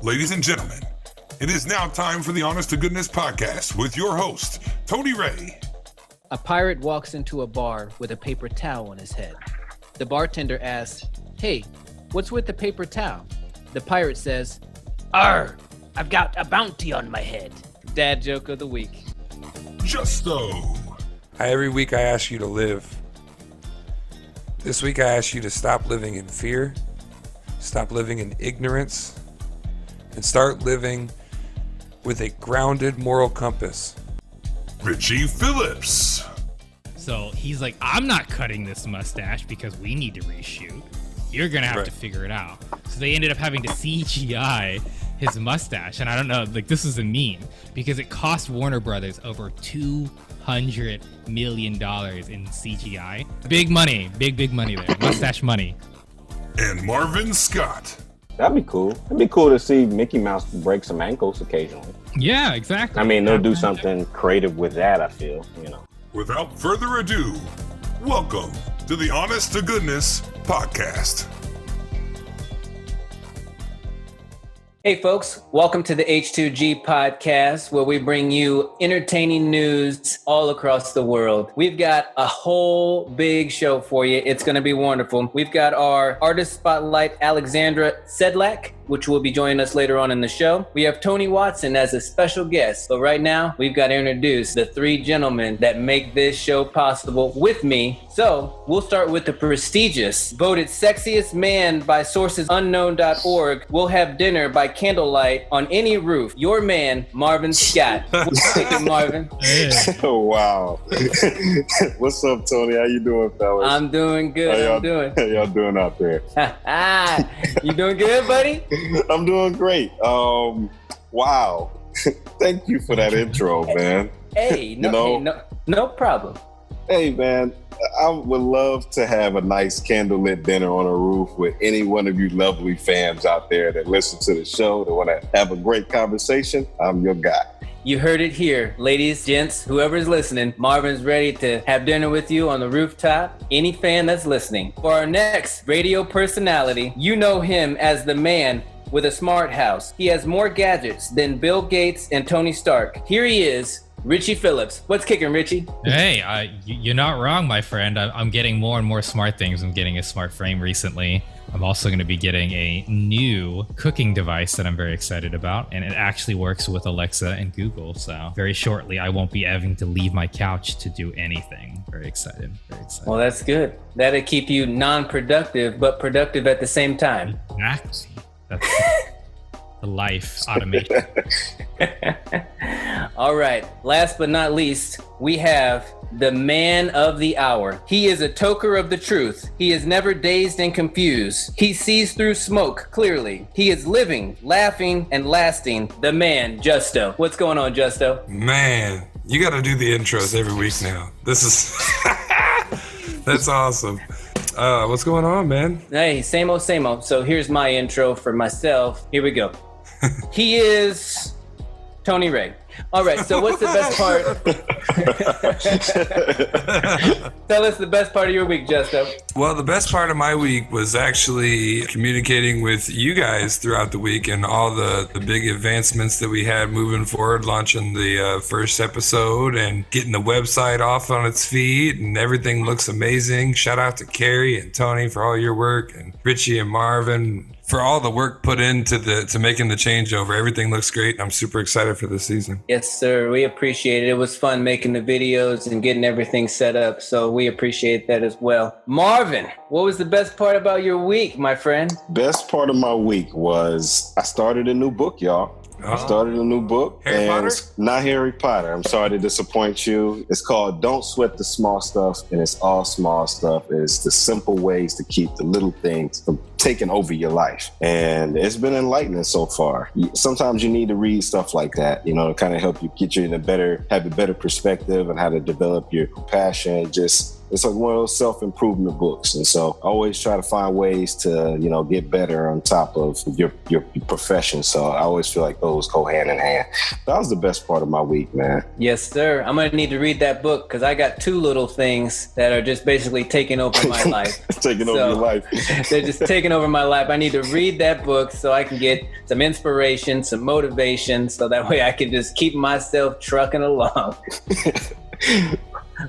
Ladies and gentlemen, it is now time for the Honest to Goodness podcast with your host, Tony Ray. A pirate walks into a bar with a paper towel on his head. The bartender asks, "Hey, what's with the paper towel?" The pirate says, "Arr, I've got a bounty on my head." Dad joke of the week. Justo. Every week I ask you to live. This week I ask you to stop living in fear, stop living in ignorance, and start living with a grounded moral compass. Richie Phillips. So he's like, I'm not cutting this mustache because we need to reshoot. You're going to have to figure it out. So they ended up having to CGI his mustache. And I don't know, like, this is a meme because it cost Warner Brothers over $200 million in CGI. Big money, big money there. Mustache money. And Marvin Scott. That'd be cool. It'd be cool to see Mickey Mouse break some ankles occasionally. Yeah, exactly. I mean, they'll do something creative with that, I feel, you know. Without further ado, welcome to the Honest to Goodness podcast. Hey folks, welcome to the H2G Podcast, where we bring you entertaining news all across the world. We've got a whole big show for you. It's going to be wonderful. We've got our artist spotlight, Alexandra Sedlak, which will be joining us later on in the show. We have Tony Watson as a special guest. But right now, we've got to introduce the three gentlemen that make this show possible with me. So we'll start with the prestigious, voted sexiest man by sourcesunknown.org. We'll have dinner by candlelight on any roof. Your man, Marvin Scott. What's up, Marvin? Oh, wow. What's up, Tony? How you doing, fellas? I'm doing good. How y'all doing out there? You doing good, buddy? I'm doing great. Wow. Thank you for that intro, man. Hey, no problem. Hey, man, I would love to have a nice candlelit dinner on a roof with any one of you lovely fans out there that listen to the show, that want to have a great conversation. I'm your guy. You heard it here, ladies, gents, whoever's listening. Marvin's ready to have dinner with you on the rooftop. Any fan that's listening. For our next radio personality, you know him as the man with a smart house. He has more gadgets than Bill Gates and Tony Stark. Here he is, Richie Phillips. What's kicking, Richie? Hey, you're not wrong, my friend. I'm getting more and more smart things. I'm getting a smart frame recently. I'm also going to be getting a new cooking device that I'm very excited about, and it actually works with Alexa and Google. So very shortly, I won't be having to leave my couch to do anything. Very excited. Well, that's good. That'll keep you non-productive, but productive at the same time. Exactly. That's the life automation. All right. Last but not least, we have the man of the hour. He is a toker of the truth. He is never dazed and confused. He sees through smoke clearly. He is living, laughing, and lasting. The man, Justo. What's going on, Justo? Man, you got to do the intros every week now. This is, that's awesome. What's going on, man? Hey, same old. So here's my intro for myself. Here we go. He is Tony Ray. All right, so what's the best part? Tell us the best part of your week, Justo. Well, the best part of my week was actually communicating with you guys throughout the week and all the big advancements that we had moving forward, launching the first episode and getting the website off on its feet, and everything looks amazing. Shout out to Carrie and Tony for all your work, and Richie and Marvin for all the work put into to making the changeover. Everything looks great. I'm super excited for this season. Yes, sir. We appreciate it. It was fun making the videos and getting everything set up. So we appreciate that as well. Marvin, what was the best part about your week, my friend? Best part of my week was I started a new book, y'all. I started a new book. Harry Potter? It's not Harry Potter. I'm sorry to disappoint you. It's called Don't Sweat the Small Stuff, and it's all small stuff. It's the simple ways to keep the little things from taking over your life. And it's been enlightening so far. Sometimes you need to read stuff like that, you know, to kind of help you get you in have a better perspective on how to develop your compassion, just it's like one of those self-improvement books. And so I always try to find ways to, get better on top of your profession. So I always feel like those go hand in hand. That was the best part of my week, man. Yes, sir. I'm going to need to read that book because I got two little things that are just basically taking over my life. Taking over your life. They're just taking over my life. I need to read that book so I can get some inspiration, some motivation, so that way I can just keep myself trucking along.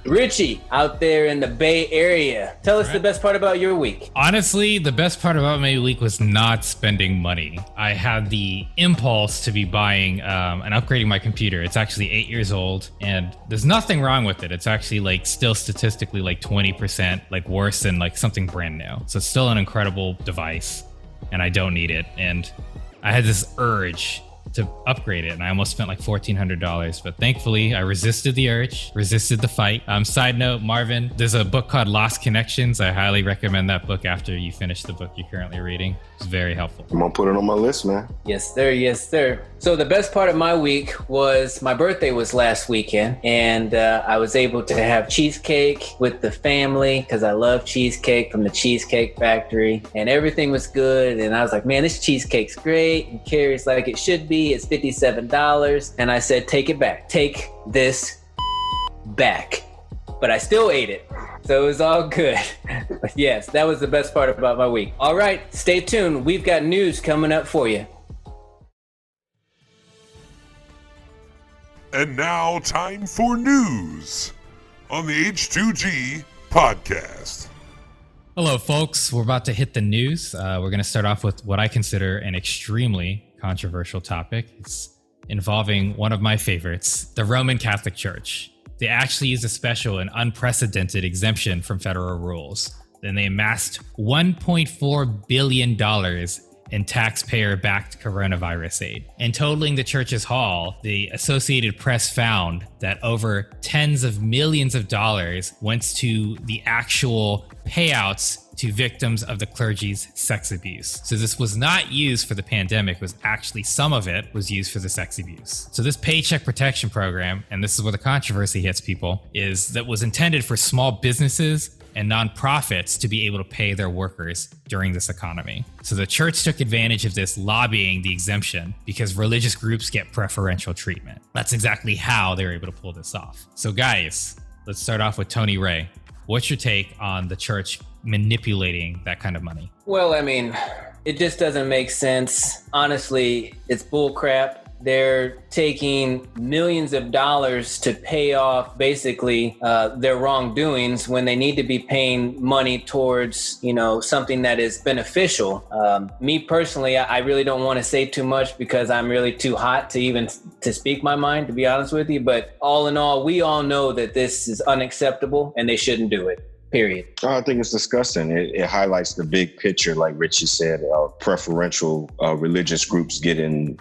Richie, out there in the Bay Area, tell us the best part about your week. Honestly, the best part about my week was not spending money. I had the impulse to be buying and upgrading my computer. It's actually 8 years old, and there's nothing wrong with it. It's actually still statistically 20% worse than something brand new. So it's still an incredible device, and I don't need it. And I had this urge to upgrade it, and I almost spent $1,400, but thankfully I resisted the urge, resisted the fight. Side note, Marvin, there's a book called Lost Connections. I highly recommend that book after you finish the book you're currently reading. It's very helpful. I'm gonna put it on my list, man. Yes, sir. Yes, sir. So the best part of my week was my birthday was last weekend, and I was able to have cheesecake with the family because I love cheesecake from the Cheesecake Factory, and everything was good. And I was like, man, this cheesecake's great and carries like it should be. It's $57. And I said, take it back. Take this back. But I still ate it. So it was all good. But yes, that was the best part about my week. All right, stay tuned. We've got news coming up for you. And now, time for news on the H2G Podcast. Hello, folks. We're about to hit the news. We're going to start off with what I consider an extremely controversial topic. It's involving one of my favorites, the Roman Catholic Church. They actually used a special and unprecedented exemption from federal rules. Then they amassed $1.4 billion in taxpayer-backed coronavirus aid. And totaling the church's haul, the Associated Press found that over tens of millions of dollars went to the actual payouts to victims of the clergy's sex abuse. So this was not used for the pandemic, it was actually some of it was used for the sex abuse. So this Paycheck protection program, and this is where the controversy hits people, is that was intended for small businesses and nonprofits to be able to pay their workers during this economy. So the church took advantage of this, lobbying the exemption because religious groups get preferential treatment. That's exactly how they were able to pull this off. So guys, let's start off with Tony Ray. What's your take on the church manipulating that kind of money? Well, I mean, it just doesn't make sense. Honestly, it's bull crap. They're taking millions of dollars to pay off basically their wrongdoings when they need to be paying money towards, something that is beneficial. Me personally, I really don't want to say too much because I'm really too hot to speak my mind, to be honest with you. But all in all, we all know that this is unacceptable and they shouldn't do it. Period. I think it's disgusting. It highlights the big picture, like Richie said, preferential religious groups getting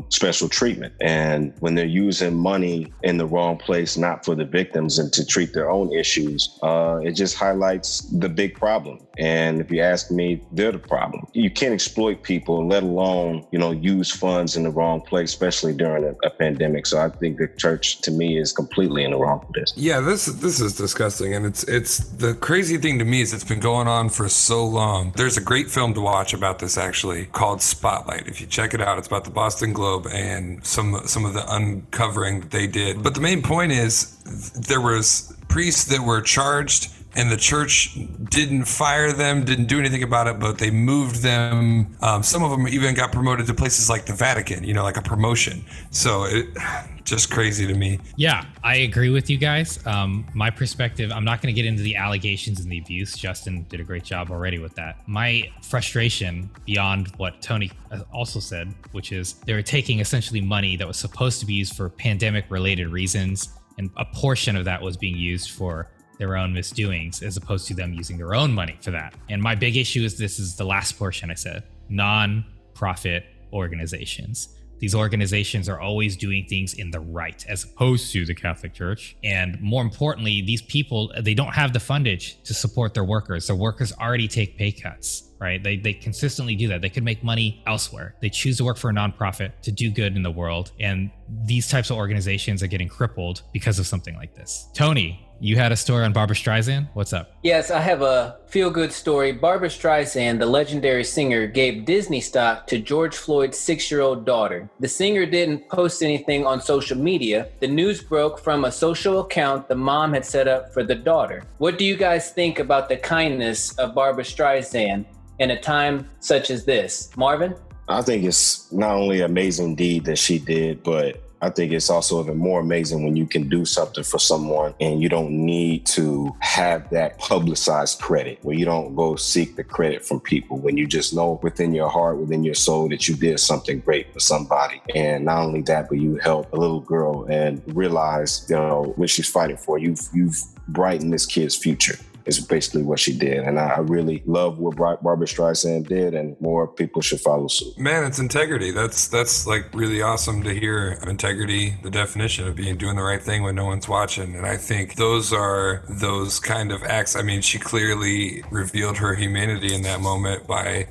special treatment. And when they're using money in the wrong place, not for the victims and to treat their own issues, it just highlights the big problem. And if you ask me, they're the problem. You can't exploit people, let alone, use funds in the wrong place, especially during a pandemic. So I think the church, to me, is completely in the wrong for this. Yeah, this is disgusting. And it's the crazy thing to me is it's been going on for so long. There's a great film to watch about this, actually, called Spotlight. If you check it out, it's about the Boston Globe and some of the uncovering that they did. But the main point is there was priests that were charged and the church didn't fire them, didn't do anything about it, but they moved them. Some of them even got promoted to places like the Vatican, like a promotion. So it just crazy to me. Yeah, I agree with you guys. My perspective, I'm not going to get into the allegations and the abuse. Justin did a great job already with that. My frustration beyond what Tony also said, which is they were taking essentially money that was supposed to be used for pandemic related reasons, and a portion of that was being used for their own misdoings as opposed to them using their own money for that. And my big issue is this is the last portion I said, non-profit organizations. These organizations are always doing things in the right as opposed to the Catholic Church. And more importantly, these people, they don't have the fundage to support their workers. Their workers already take pay cuts. right? They consistently do that. They could make money elsewhere. They choose to work for a nonprofit to do good in the world. And these types of organizations are getting crippled because of something like this. Tony, you had a story on Barbra Streisand. What's up? Yes, I have a feel-good story. Barbra Streisand, the legendary singer, gave Disney stock to George Floyd's 6-year-old daughter. The singer didn't post anything on social media. The news broke from a social account the mom had set up for the daughter. What do you guys think about the kindness of Barbra Streisand in a time such as this? Marvin? I think it's not only an amazing deed that she did, but I think it's also even more amazing when you can do something for someone and you don't need to have that publicized credit, where you don't go seek the credit from people, when you just know within your heart, within your soul, that you did something great for somebody. And not only that, but you help a little girl and realize, what she's fighting for. You've brightened this kid's future. Is basically what she did. And I really love what Barbra Streisand did, and more people should follow suit. Man, it's integrity. That's like really awesome to hear. Integrity, the definition of doing the right thing when no one's watching. And I think those are those kind of acts. I mean, she clearly revealed her humanity in that moment by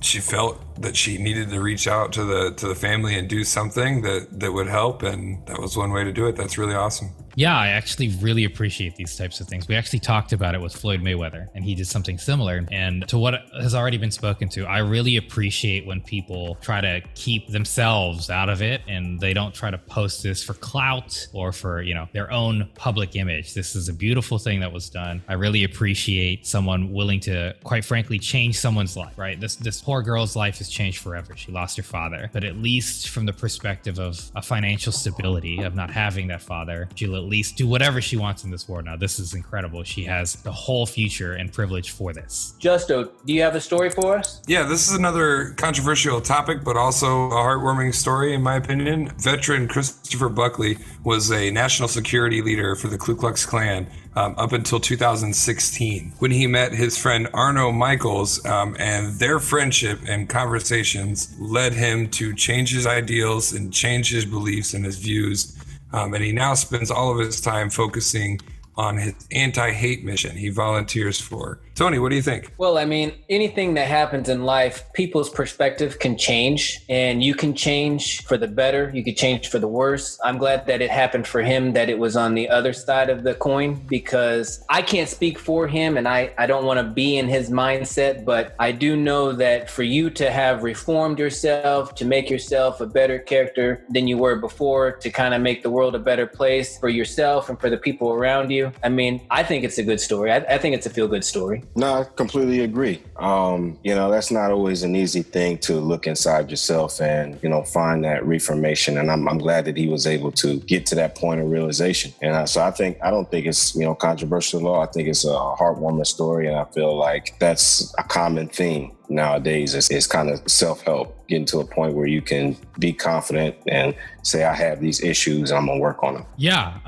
she felt that she needed to reach out to the family and do something that would help. And that was one way to do it. That's really awesome. Yeah, I actually really appreciate these types of things. We actually talked about it with Floyd Mayweather, and he did something similar. And to what has already been spoken to, I really appreciate when people try to keep themselves out of it and they don't try to post this for clout or for, their own public image. This is a beautiful thing that was done. I really appreciate someone willing to, quite frankly, change someone's life, right? This poor girl's life has changed forever. She lost her father, but at least from the perspective of a financial stability of not having that father, she'll at least do whatever she wants in this world now. This is incredible. She has the whole future and privilege for this. Justo, do you have a story for us? Yeah, this is another controversial topic, but also a heartwarming story, in my opinion. Veteran Christopher Buckley was a national security leader for the Ku Klux Klan up until 2016, when he met his friend Arno Michaels, and their friendship and conversations led him to change his ideals and change his beliefs and his views. And he now spends all of his time focusing on his anti-hate mission he volunteers for. Tony, what do you think? Well, I mean, anything that happens in life, people's perspective can change, and you can change for the better. You could change for the worse. I'm glad that it happened for him, that it was on the other side of the coin, because I can't speak for him and I don't want to be in his mindset, but I do know that for you to have reformed yourself, to make yourself a better character than you were before, to kind of make the world a better place for yourself and for the people around you. I mean, I think it's a good story. I think it's a feel-good story. No, I completely agree. That's not always an easy thing to look inside yourself and, find that reformation. And I'm glad that he was able to get to that point of realization. And so I don't think it's, controversial at all. I think it's a heartwarming story. And I feel like that's a common theme nowadays is kind of self-help, getting to a point where you can be confident and say, I have these issues and I'm going to work on them. Yeah.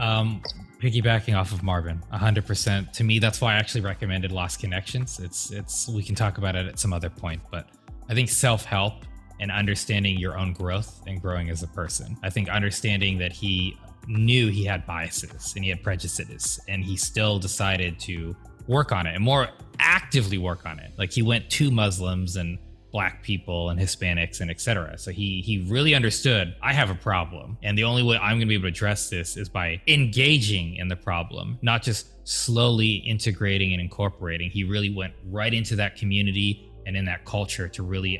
Piggybacking off of Marvin, 100%. To me, that's why I actually recommended Lost Connections. It's we can talk about it at some other point, but I think self-help and understanding your own growth and growing as a person. I think understanding that he knew he had biases and he had prejudices, and he still decided to work on it and more actively work on it. Like, he went to Muslims and Black people and Hispanics and etc. So he really understood, I have a problem, and the only way I'm going to be able to address this is by engaging in the problem, not just slowly integrating and incorporating. He really went right into that community and in that culture to really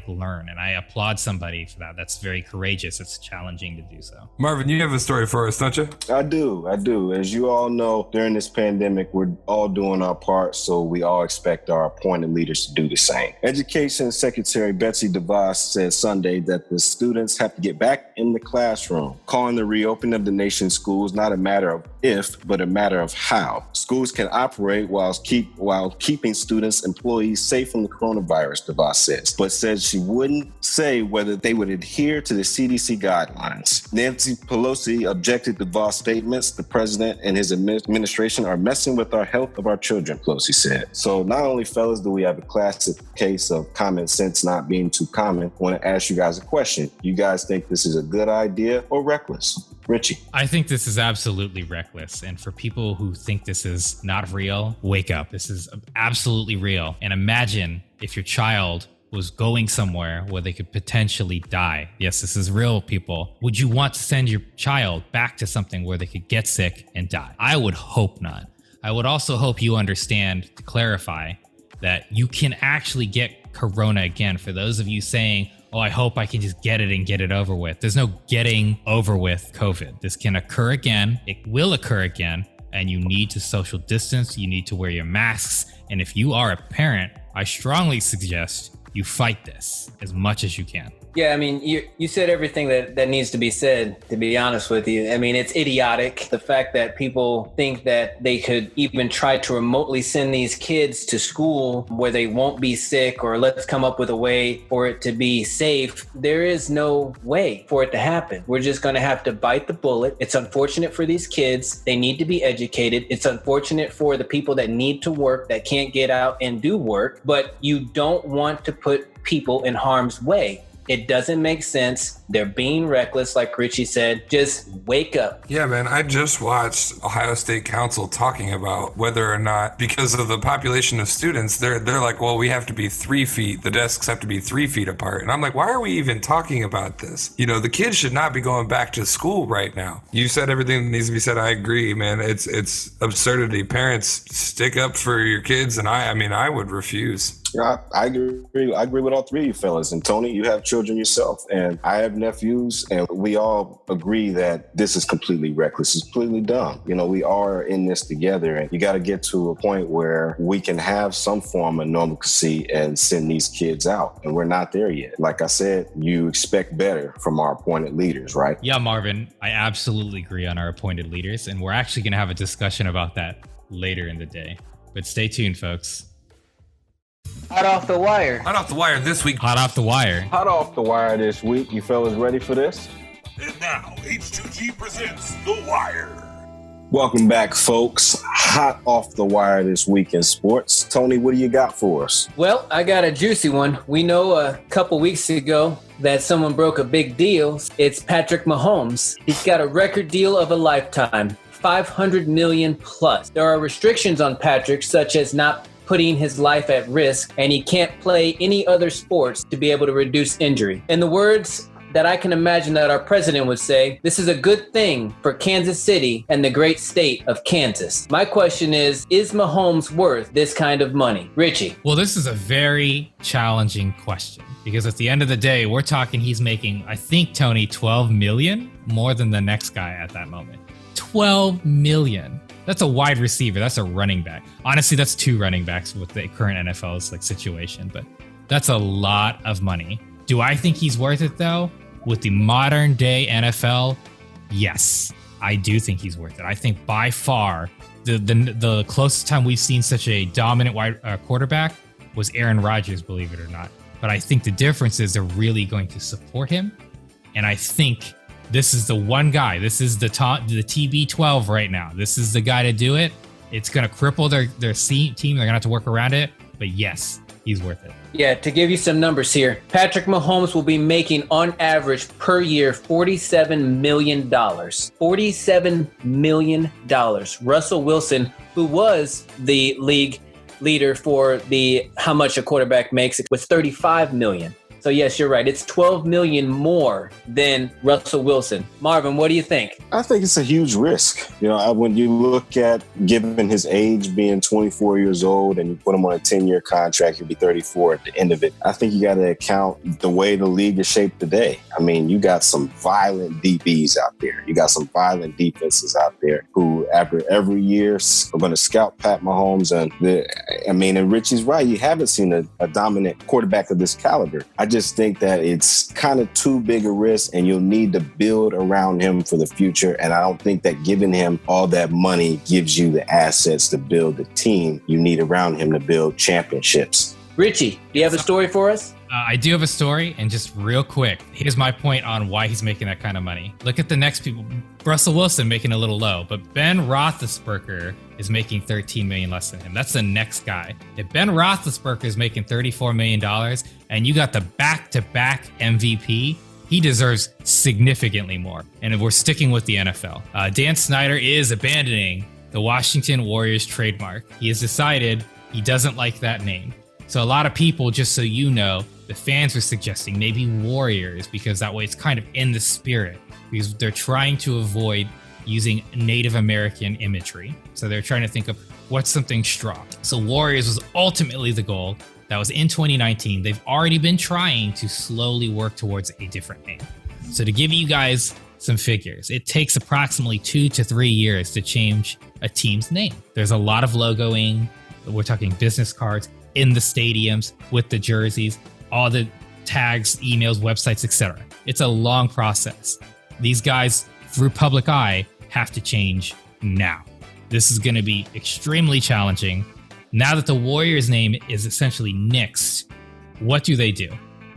learn. And I applaud somebody for that. That's very courageous. It's challenging to do so. Marvin, you have a story for us, don't you? I do. As you all know, during this pandemic, we're all doing our part, so we all expect our appointed leaders to do the same. Education Secretary Betsy DeVos said Sunday that the students have to get back in the classroom, calling the reopening of the nation's schools not a matter of if, but a matter of how. Schools can operate while keeping students, employees safe from the coronavirus, DeVos says, but said she wouldn't say whether they would adhere to the CDC guidelines. Nancy Pelosi objected to DeVos' statements. The president and his administration are messing with our health of our children, Pelosi said. So not only, fellas, do we have a classic case of common sense not being too common, I want to ask you guys a question. You guys think this is a good idea or reckless? Richie. I think this is absolutely reckless. And for people who think this is not real, wake up. This is absolutely real. And imagine if your child was going somewhere where they could potentially die. Yes, this is real, people. Would you want to send your child back to something where they could get sick and die? I would hope not. I would also hope you understand, to clarify, that you can actually get corona again. For those of you saying, oh, I hope I can just get it and get it over with. There's no getting over with COVID. This can occur again. It will occur again. And you need to social distance. You need to wear your masks. And if you are a parent, I strongly suggest you fight this as much as you can. Yeah, I mean, you said everything that needs to be said, to be honest with you. I mean, it's idiotic. The fact that people think that they could even try to remotely send these kids to school where they won't be sick, or let's come up with a way for it to be safe. There is no way for it to happen. We're just going to have to bite the bullet. It's unfortunate for these kids. They need to be educated. It's unfortunate for the people that need to work, that can't get out and do work, but you don't want to put people in harm's way. It doesn't make sense. They're being reckless, like Richie said. Just wake up. Yeah, man, I just watched Ohio State Council talking about whether or not, because of the population of students, they're like, well, we have to be 3 feet. The desks have to be 3 feet apart. And I'm like, why are we even talking about this? You know, the kids should not be going back to school right now. You said everything that needs to be said. I agree, man. It's absurdity. Parents, stick up for your kids. And I would refuse. I agree. I agree with all three of you fellas. And Tony, you have children yourself, and I have nephews, and we all agree that this is completely reckless. It's completely dumb. You know, we are in this together, and you got to get to a point where we can have some form of normalcy and send these kids out. And we're not there yet. Like I said, you expect better from our appointed leaders, right? Yeah, Marvin, I absolutely agree on our appointed leaders. And we're actually going to have a discussion about that later in the day. But stay tuned, folks. Hot off the wire. Hot off the wire this week. Hot off the wire. Hot off the wire this week. You fellas ready for this? And now, H2G presents The Wire. Welcome back, folks. Hot off the wire this week in sports. Tony, what do you got for us? Well, I got a juicy one. We know a couple weeks ago that someone broke a big deal. It's Patrick Mahomes. He's got a record deal of a lifetime, $500 million plus. There are restrictions on Patrick, such as not putting his life at risk, and he can't play any other sports to be able to reduce injury. In the words that I can imagine that our president would say, this is a good thing for Kansas City and the great state of Kansas. My question is Mahomes worth this kind of money? Richie. Well, this is a very challenging question, because at the end of the day, we're talking he's making, I think, Tony, 12 million more than the next guy at that moment. 12 million. That's a wide receiver. That's a running back. Honestly, that's 2 running backs with the current NFL's situation, but that's a lot of money. Do I think he's worth it though? With the modern day NFL, yes, I do think he's worth it. I think by far the closest time we've seen such a dominant wide quarterback was Aaron Rodgers, believe it or not. But I think the difference is they're really going to support him, and I think this is the one guy. This is the TB12 right now. This is the guy to do it. It's going to cripple their team. They're going to have to work around it. But yes, he's worth it. Yeah, to give you some numbers here, Patrick Mahomes will be making on average per year $47 million. $47 million. Russell Wilson, who was the league leader for how much a quarterback makes, was $35 million. So yes, you're right. It's 12 million more than Russell Wilson. Marvin, what do you think? I think it's a huge risk. You know, when you look at, given his age being 24 years old and you put him on a 10-year contract, he'll be 34 at the end of it. I think you got to account the way the league is shaped today. I mean, you got some violent DBs out there. You got some violent defenses out there who, after every year, are going to scout Pat Mahomes. And Richie's right. You haven't seen a dominant quarterback of this caliber. I just think that it's kind of too big a risk, and you'll need to build around him for the future. And I don't think that giving him all that money gives you the assets to build the team you need around him to build championships. Richie, do you have a story for us? I do have a story, and just real quick, here's my point on why he's making that kind of money. Look at the next people. Russell Wilson making a little low, but Ben Roethlisberger is making $13 million less than him. That's the next guy. If Ben Roethlisberger is making $34 million, and you got the back-to-back MVP he deserves significantly more. And if we're sticking with the NFL, Dan Snyder is abandoning the Washington Warriors trademark. He has decided he doesn't like that name. So a lot of people, just so you know, the fans were suggesting maybe Warriors, because that way it's kind of in the spirit, because they're trying to avoid using Native American imagery. So they're trying to think of what's something strong. So Warriors was ultimately the goal. That was in 2019. They've already been trying to slowly work towards a different name. So to give you guys some figures, it takes approximately 2 to 3 years to change a team's name. There's a lot of logoing. We're talking business cards in the stadiums with the jerseys, all the tags, emails, websites, etc. It's a long process. These guys, through public eye, have to change now. This is going to be extremely challenging. Now that the Warriors name is essentially nixed, what do they do?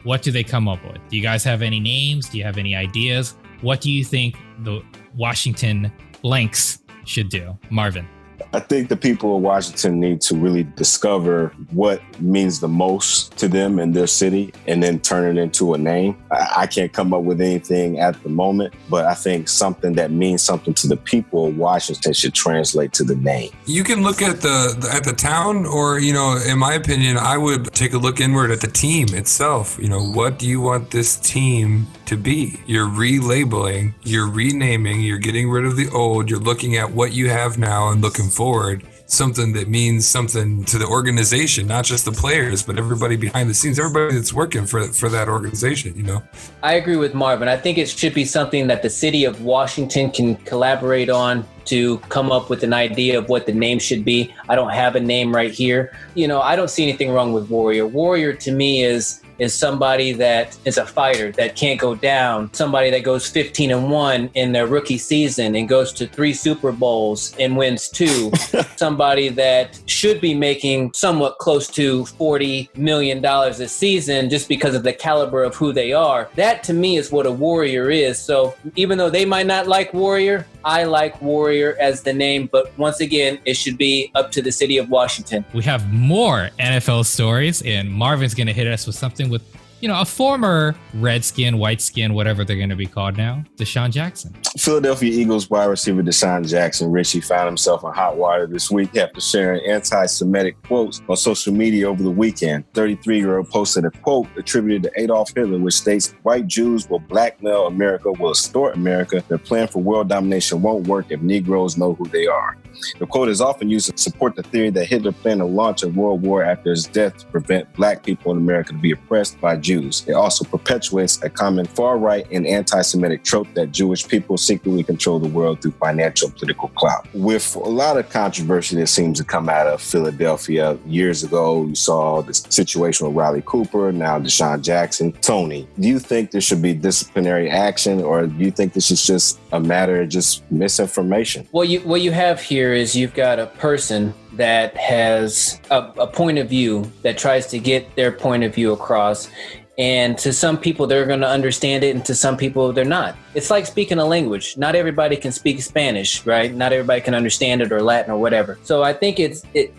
What do they come up with? Do you guys have any names? Do you have any ideas? What do you think the Washington blanks should do? Marvin. I think the people of Washington need to really discover what means the most to them in their city and then turn it into a name. I can't come up with anything at the moment, but I think something that means something to the people of Washington should translate to the name. You can look at the town, or, in my opinion, I would take a look inward at the team itself. What do you want this team to be? You're relabeling, you're renaming, you're getting rid of the old, you're looking at what you have now and looking forward, something that means something to the organization, not just the players, but everybody behind the scenes, everybody that's working for that organization, I agree with Marvin. I think it should be something that the city of Washington can collaborate on to come up with an idea of what the name should be. I don't have a name right here. I don't see anything wrong with Warrior. Warrior to me is somebody that is a fighter that can't go down, somebody that goes 15-1 in their rookie season and goes to 3 Super Bowls and wins 2, somebody that should be making somewhat close to $40 million a season just because of the caliber of who they are. That to me is what a Warrior is. So even though they might not like Warrior, I like Warrior as the name, but once again, it should be up to the city of Washington. We have more NFL stories, and Marvin's going to hit us with something with, a former Redskin, White Skin, whatever they're going to be called now, Deshaun Jackson. Philadelphia Eagles wide receiver Deshaun Jackson, Richie, found himself in hot water this week after sharing anti-Semitic quotes on social media over the weekend. 33-year-old posted a quote attributed to Adolf Hitler, which states, "White Jews will blackmail America, will extort America. Their plan for world domination won't work if Negroes know who they are." The quote is often used to support the theory that Hitler planned to launch a world war after his death to prevent black people in America to be oppressed by Jews. It also perpetuates a common far-right and anti-Semitic trope that Jewish people secretly control the world through financial and political clout. With a lot of controversy that seems to come out of Philadelphia, years ago, you saw the situation with Riley Cooper, now Deshaun Jackson. Tony, do you think there should be disciplinary action, or do you think this is just a matter of just misinformation? What you have here is you've got a person that has a point of view that tries to get their point of view across. And to some people, they're going to understand it, and to some people, they're not. It's like speaking a language. Not everybody can speak Spanish, right? Not everybody can understand it, or Latin, or whatever. So I think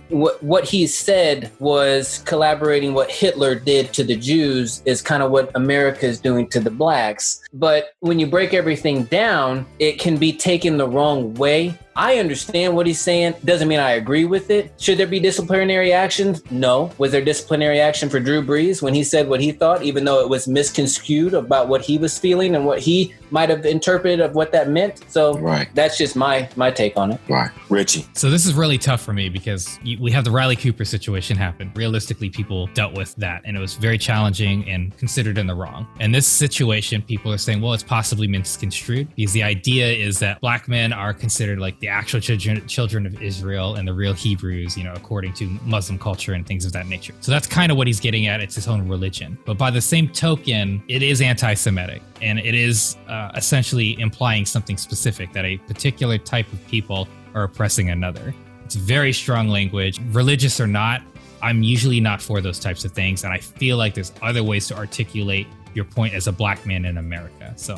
what he said was collaborating what Hitler did to the Jews is kind of what America is doing to the blacks. But when you break everything down, it can be taken the wrong way. I understand what he's saying. Doesn't mean I agree with it. Should there be disciplinary actions? No. Was there disciplinary action for Drew Brees when he said what he thought, even though it was misconstrued about what he was feeling and what he might have interpreted of what that meant? So That's just my take on it. Right. Richie. So this is really tough for me because we have the Riley Cooper situation happen. Realistically, people dealt with that, and it was very challenging and considered in the wrong. And this situation, people are saying, well, it's possibly misconstrued, because the idea is that black men are considered like the actual children of Israel and the real Hebrews, according to Muslim culture and things of that nature. So that's kind of what he's getting at. It's his own religion. But by the same token, it is anti-Semitic, and it is essentially implying something specific, that a particular type of people are oppressing another. It's very strong language. Religious or not, I'm usually not for those types of things. And I feel like there's other ways to articulate your point as a black man in America. So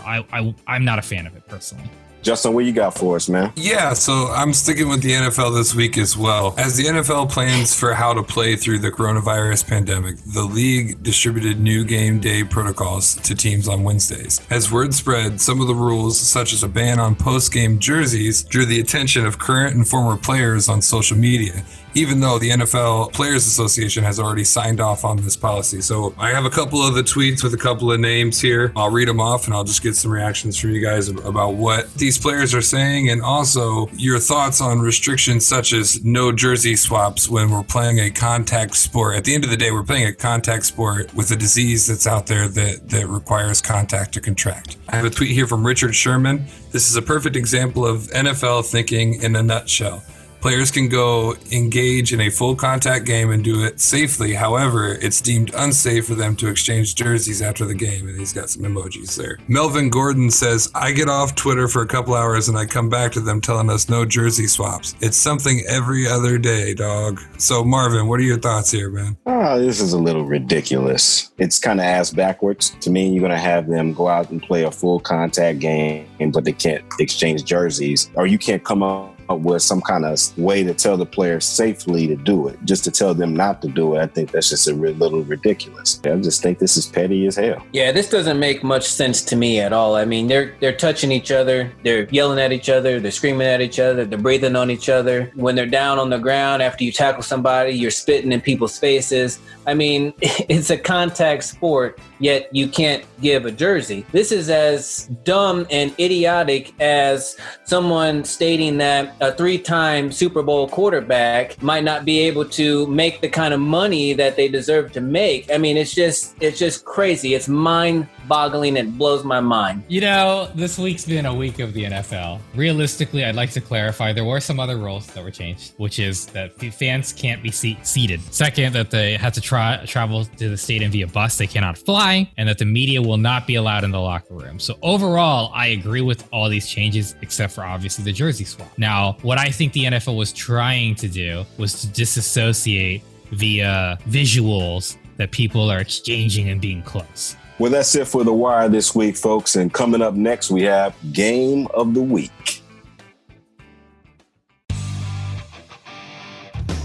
I'm not a fan of it personally. Justin, what you got for us, man? Yeah, so I'm sticking with the NFL this week as well. As the NFL plans for how to play through the coronavirus pandemic, the league distributed new game day protocols to teams on Wednesdays. As word spread, some of the rules, such as a ban on post-game jerseys, drew the attention of current and former players on social media, even though the NFL Players Association has already signed off on this policy. So I have a couple of the tweets with a couple of names here. I'll read them off and I'll just get some reactions from you guys about what these players are saying, and also your thoughts on restrictions such as no jersey swaps when we're playing a contact sport. At the end of the day, we're playing a contact sport with a disease that's out there that requires contact to contract. I have a tweet here from Richard Sherman. This is a perfect example of NFL thinking in a nutshell. Players can go engage in a full contact game and do it safely. However, it's deemed unsafe for them to exchange jerseys after the game. And he's got some emojis there. Melvin Gordon says, I get off Twitter for a couple hours and I come back to them telling us no jersey swaps. It's something every other day, dog. So Marvin, what are your thoughts here, man? This is a little ridiculous. It's kind of ass backwards. To me, you're going to have them go out and play a full contact game, but they can't exchange jerseys, or you can't come up with some kind of way to tell the players safely to do it. Just to tell them not to do it, I think that's just a little ridiculous. I just think this is petty as hell. Yeah, this doesn't make much sense to me at all. I mean, they're touching each other, they're yelling at each other, they're screaming at each other, they're breathing on each other. When they're down on the ground after you tackle somebody, you're spitting in people's faces. I mean, it's a contact sport, yet you can't give a jersey. This is as dumb and idiotic as someone stating that a 3-time Super Bowl quarterback might not be able to make the kind of money that they deserve to make. I mean, it's just crazy. It's mind-boggling. It blows my mind. You know, this week's been a week of the NFL. Realistically, I'd like to clarify there were some other rules that were changed, which is that fans can't be seated. Second, that they had to travel to the stadium via bus. They cannot fly, and that the media will not be allowed in the locker room. So overall, I agree with all these changes, except for obviously the jersey swap. Now, what I think the NFL was trying to do was to disassociate via visuals that people are exchanging and being close. Well, that's it for The Wire this week, folks. And coming up next, we have Game of the Week.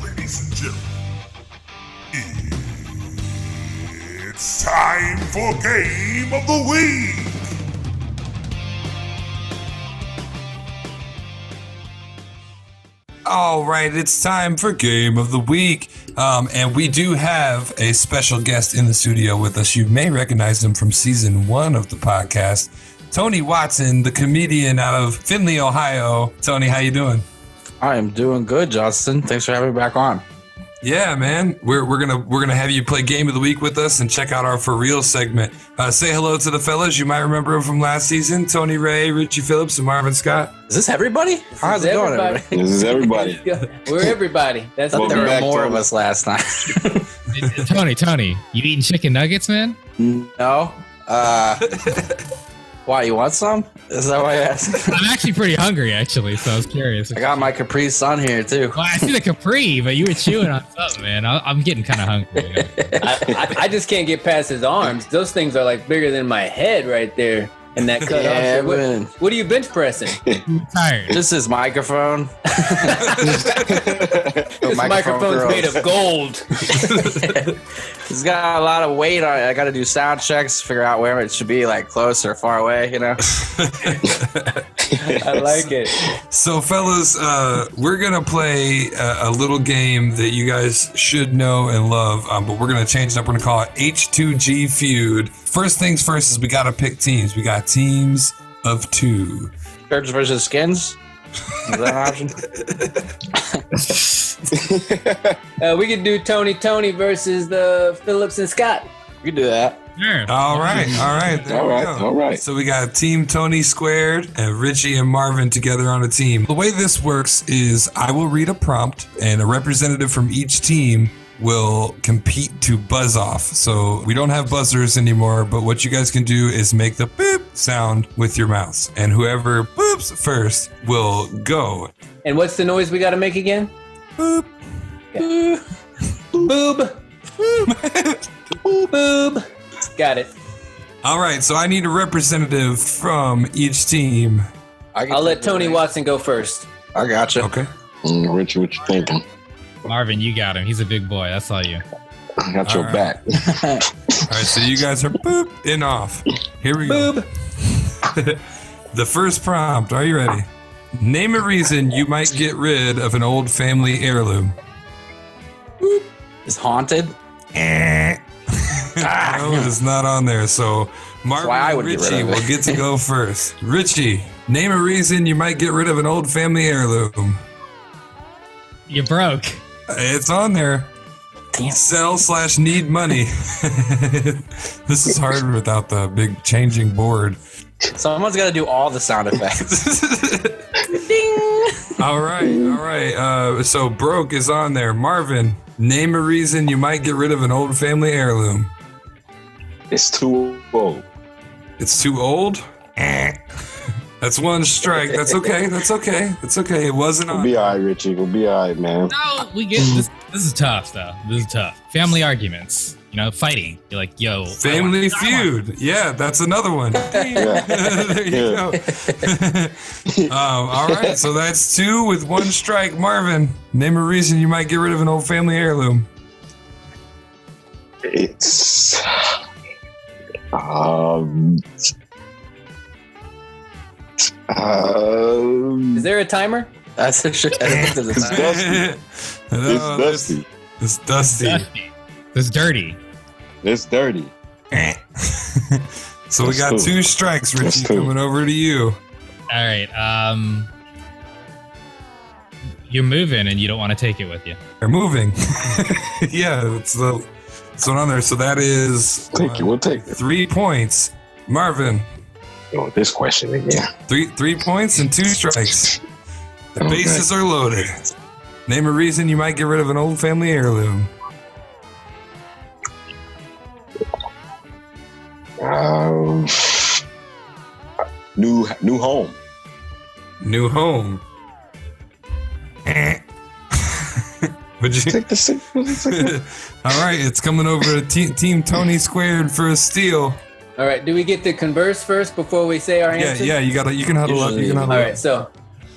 Ladies and gentlemen, it's time for Game of the Week. All right, it's time for Game of the Week. And we do have a special guest in the studio with us. You may recognize him from season 1 of the podcast, Tony Watson, the comedian out of Findlay, Ohio. Tony, how you doing? I am doing good, Justin. Thanks for having me back on. Yeah, man. We're gonna have you play Game of the Week with us and check out our For Real segment. Say hello to the fellas. You might remember them from last season: Tony Ray, Richie Phillips, and Marvin Scott. Is this everybody? How's it going, everybody? This is everybody. We're everybody. That's I thought there were more Tony. of us last night. Tony, you eating chicken nuggets, man? No. Why, you want some? Is that why you asked? I'm actually pretty hungry, actually, so I was curious. I got my Capri Sun here, too. Well, I see the Capri, but you were chewing on something, man. I'm getting kind of hungry. I just can't get past his arms. Those things are like bigger than my head right there. And that cut Yeah, off. man. What are you bench pressing? I'm tired. Just his microphone. This microphone's made of gold. He's got a lot of weight on it. I got to do sound checks, figure out where it should be, like close or far away, you know? I like it. So, fellas, we're going to play a little game that you guys should know and love, but we're going to change it up. We're going to call it H2G Feud. First things first is we got to pick teams. We got teams of 2. Shirts versus skins? Is that an option? We could do Tony versus the Phillips and Scott. We can do that. Sure. All right. There we go. All right. So we got Team Tony squared and Richie and Marvin together on a team. The way this works is I will read a prompt and a representative from each team will compete to buzz off. So we don't have buzzers anymore, but what you guys can do is make the boop sound with your mouths. And whoever boops first will go. And what's the noise we got to make again? Boop. Okay. Boob. Boob. Got it. All right, so I need a representative from each team. I'll let Tony Watson go first. I got you. Okay. Richie, what you thinking? Marvin, you got him. He's a big boy. That's all you. I got your back. All right, so you guys are boop and off. Here we go. The first prompt. Are you ready? Name a reason you might get rid of an old family heirloom. It's haunted. No, it's not on there. So Marvin and Richie will get to go first. Richie, name a reason you might get rid of an old family heirloom. You broke. It's on there. Damn. Sell/need money. This is hard without the big changing board. Someone's got to do all the sound effects. Ding. All right. So broke is on there. Marvin, name a reason you might get rid of an old family heirloom. It's too old. It's too old? That's one strike. That's okay. It wasn't on. We'll be all right, Richie. We'll be all right, man. No, we get this. This is tough, though. This is tough. Family arguments. Fighting. You're like, yo. Family Feud. Yeah, that's another one. There you go. All right, so that's 2 with 1 strike. Marvin, name a reason you might get rid of an old family heirloom. It's Is there a timer? That's a shit. It's dusty. It's dusty. It's dirty. It's dirty. So we got 2 strikes, Richie, coming over to you. All right. You're moving and you don't want to take it with you. They're moving. Yeah, it's one on there. So that is We'll take it. 3 points. Marvin. Oh, this question again. 3 points and 2 strikes. The bases are loaded. Name a reason you might get rid of an old family heirloom. New home. New home. Would you Take the 6. All right, it's coming over to Team Tony squared for a steal. All right. Do we get to converse first before we say our answer? Yeah. You can huddle up. All right. So,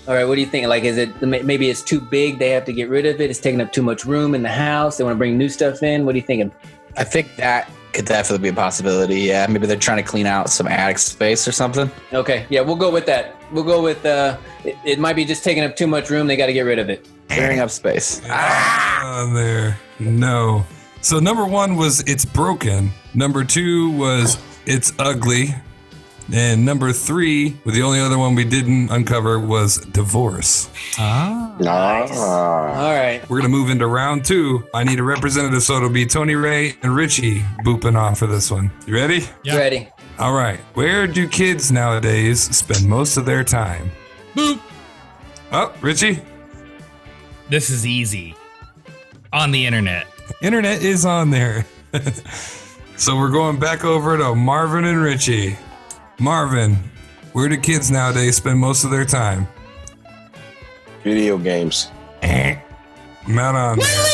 all right. What do you think? Like, is it maybe it's too big? They have to get rid of it. It's taking up too much room in the house. They want to bring new stuff in. What are you thinking? I think that could definitely be a possibility. Yeah, maybe they're trying to clean out some attic space or something. Okay. Yeah, we'll go with that. We'll go with it might be just taking up too much room. They got to get rid of it. Clearing up space. On there. No. So number 1 was it's broken. Number 2 was it's ugly. And number 3, with the only other one we didn't uncover, was divorce. Nice. All right. We're going to move into round 2. I need a representative, so it'll be Tony Ray and Richie booping on for this one. You ready? Yeah. Ready. All right. Where do kids nowadays spend most of their time? Boop. Oh, Richie? This is easy. On the internet. Internet is on there. So we're going back over to Marvin and Richie. Marvin, where do kids nowadays spend most of their time? Video games. Not on there.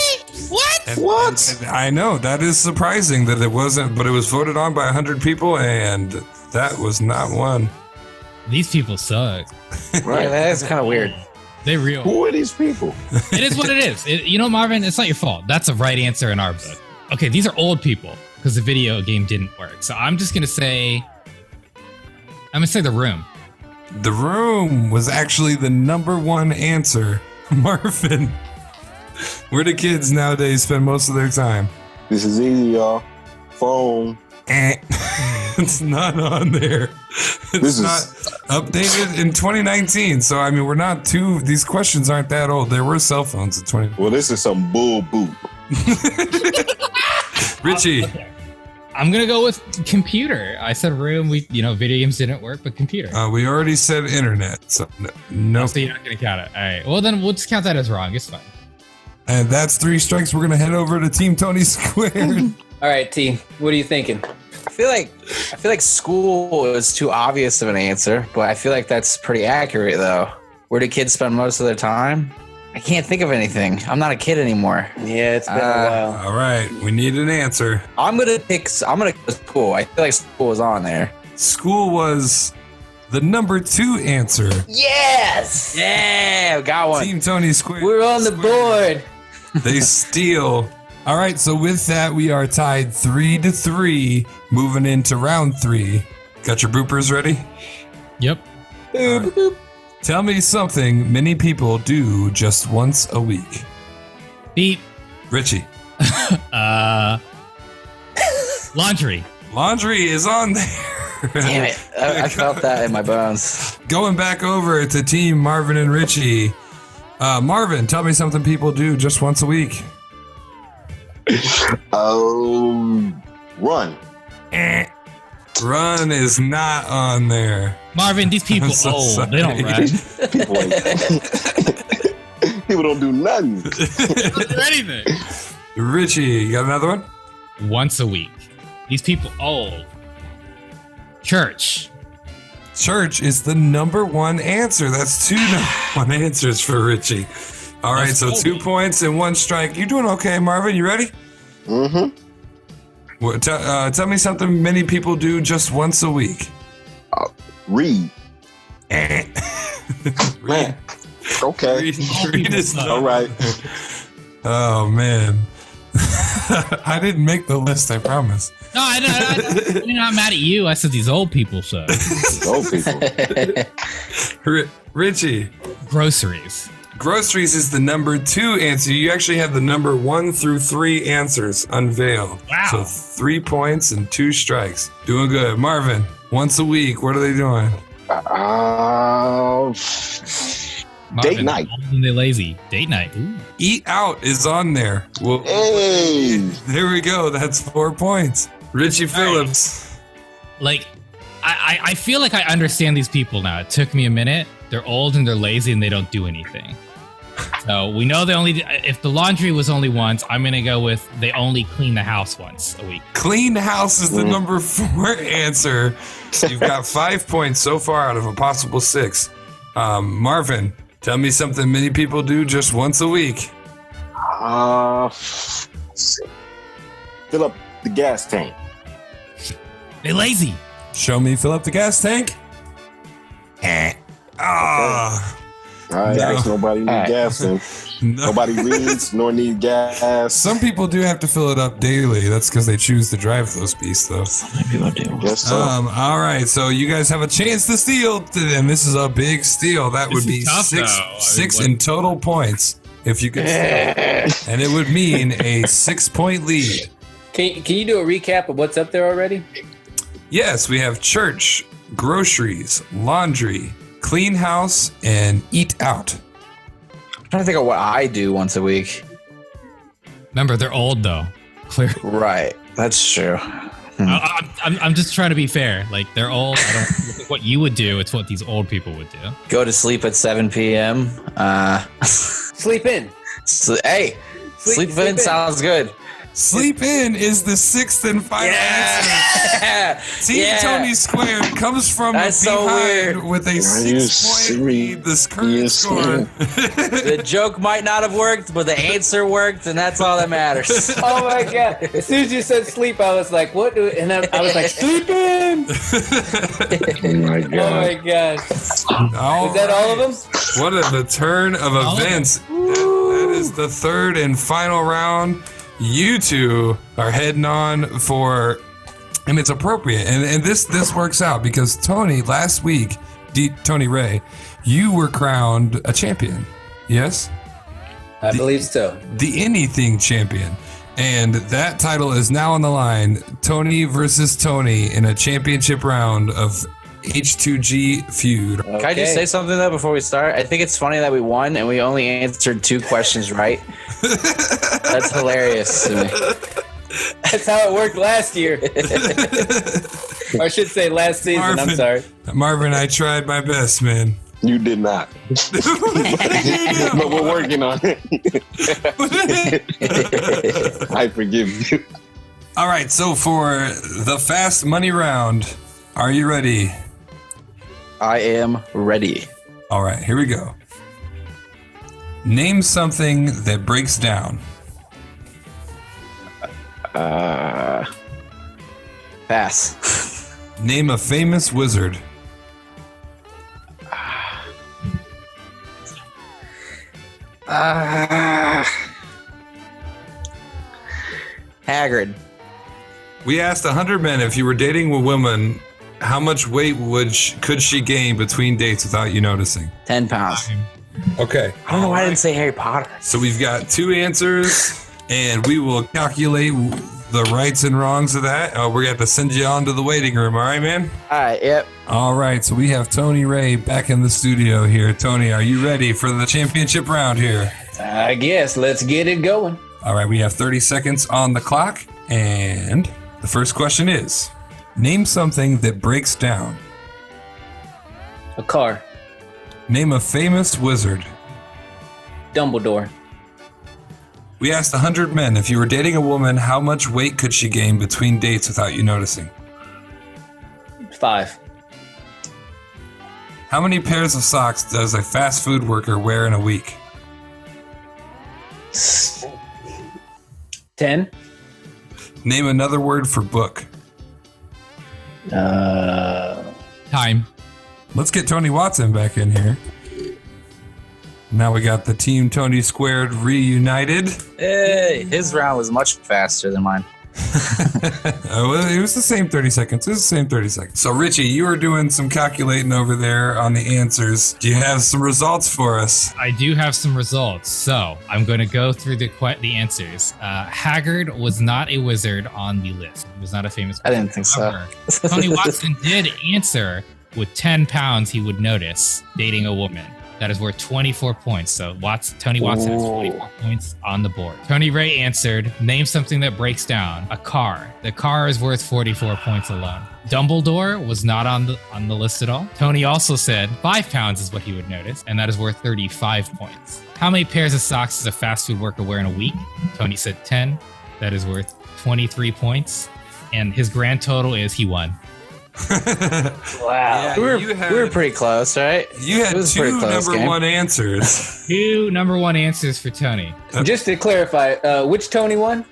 What? And I know, that is surprising that it wasn't, but it was voted on by 100 people, and that was not one. These people suck. Right, that is kind of weird. They real. Who are these people? It is what it is. Marvin, it's not your fault. That's a right answer in our book. Okay, these are old people because the video game didn't work. So I'm just going to say The Room. The Room was actually the number 1 answer. Marvin, where do kids nowadays spend most of their time? This is easy, y'all. Phone. It's not on there. It's not updated in 2019. So, I mean, we're not these questions aren't that old. There were cell phones in 2019. Well, this is some bull boop. Richie. Okay. I'm going to go with computer. I said room. Video games didn't work, but computer. We already said internet. So, no. So you're not going to count it. All right. Well, then we'll just count that as wrong. It's fine. And that's 3 strikes. We're going to head over to Team Tony squared. All right, T. What are you thinking? I feel like school is too obvious of an answer, but I feel like that's pretty accurate though. Where do kids spend most of their time? I can't think of anything. I'm not a kid anymore. Yeah, it's been a while. All right, we need an answer. I'm gonna go school. I feel like school was on there. School was the number 2 answer. Yes! Yeah, got one. Team Tony Square. We're on the board. They steal. All right, so with that, we are tied 3-3, moving into round 3. Got your boopers ready? Yep. Tell me something many people do just once a week. Beep. Richie. Laundry. Laundry is on there. Damn it. I felt that in my bones. Going back over to Team Marvin and Richie. Marvin, tell me something people do just once a week. Run. Run is not on there. Marvin, these people so old. sorry. They don't run. People don't do nothing. They don't do anything. Richie, you got another one? Once a week. These people old. Church. Church is the number 1 answer. That's 2 number 1 answers for Richie. All right, so 2 points and 1 strike. You doing okay, Marvin? You ready? Mm-hmm. Well, tell me something many people do just once a week. Read. Read. Okay. Read is not. All right. Oh, man. I didn't make the list, I promise. No, I'm not mad at you. I said these old people should. Old people. Richie. Groceries. Groceries is the number 2 answer. You actually have the number 1 through 3 answers unveiled. Wow. So 3 points and 2 strikes. Doing good. Marvin, once a week, what are they doing? Marvin, night. Old and they lazy. Date night. Ooh. Eat out is on there. Well, Hey. there we go. That's 4 points. Richie Phillips. Like, I feel like I understand these people now. It took me a minute. They're old and they're lazy and they don't do anything. So we know if the laundry was only once, I'm going to go with they only clean the house once a week. Clean house is the number 4 answer. So you've got 5 points so far out of a possible 6. Marvin, tell me something many people do just once a week. Let's see. Fill up the gas tank. They lazy. Show me fill up the gas tank. Ah. All right, No. guess nobody needs gas in. No. Nobody reads nor need gas. Some people do have to fill it up daily. That's because they choose to drive those beasts, though. People do. Guess so. All right, so you guys have a chance to steal, and this is a big steal. That would This be is tough, six though. I mean, six what- in total points if you could steal, and it would mean a 6-point lead. Can you do a recap of what's up there already? Yes, we have church, groceries, laundry, clean house, and eat out. I'm trying to think of what I do once a week. Remember, they're old though. Clear. Right. That's true. I'm just trying to be fair. Like, they're old. I don't think what you would do. It's what these old people would do. Go to sleep at 7 p.m. Sleep in. Hey, sleep in sounds good. Sleep in is the 6th and final answer. Yeah. Team Yeah. Tony Squared comes from That's so behind weird. with a you 6-point lead. This current you score. The joke might not have worked, but the answer worked, and that's all that matters. Oh my god! As soon as you said sleep, I was like, "What?" And then I was like, "Sleep in." Oh my Oh my god. gosh! All Is that all of them? What a turn of events. That is the 3rd and final round. You two are heading on for, and it's appropriate. And this works out because Tony, last week, Tony Ray, you were crowned a champion. Yes? I believe so. The anything champion. And that title is now on the line. Tony versus Tony in a championship round of H2G Feud. Can I just say something though before we start? I think it's funny that we won and we only answered 2 questions right. That's hilarious to me. That's how it worked last year. Or I should say last season. I'm sorry. Marvin, I tried my best, man. You did not. But we're working on it. I forgive you. All right, so for the fast money round, are you ready? I am ready. All right, here we go. Name something that breaks down. Pass. Name a famous wizard. Haggard. We asked 100 men if you were dating a woman, how much weight could she gain between dates without you noticing? 10 pounds. Okay. I don't know why I didn't say Harry Potter. So we've got 2 answers, and we will calculate the rights and wrongs of that. We're going to have to send you on to the waiting room. All right, man? All right, yep. All right, so we have Tony Ray back in the studio here. Tony, are you ready for the championship round here? I guess. Let's get it going. All right, we have 30 seconds on the clock, and the first question is, name something that breaks down. A car. Name a famous wizard. Dumbledore. We asked 100 men if you were dating a woman, how much weight could she gain between dates without you noticing? 5. How many pairs of socks does a fast food worker wear in a week? 10. Name another word for book. Time. Let's get Tony Watson back in here. Now we got the Team Tony Squared reunited. Hey, his round was much faster than mine. It was the same 30 seconds. It was the same 30 seconds. So, Richie, you were doing some calculating over there on the answers. Do you have some results for us? I do have some results. So I'm going to go through the answers. Haggard was not a wizard on the list. He was not a famous I didn't think so. However, Tony Watson did answer with 10 pounds he would notice dating a woman. That is worth 24 points. So Tony Watson has 24 points on the board. Tony Ray answered, name something that breaks down. A car. The car is worth 44 points alone. Dumbledore was not on the list at all. Tony also said 5 pounds is what he would notice, and that is worth 35 points. How many pairs of socks does a fast food worker wear in a week? Tony said 10. That is worth 23 points. And his grand total is he won. Wow. Yeah, we were pretty close, right? You had 2 number game. 1 answers. 2 number 1 answers for Tony. Just to clarify, which Tony won?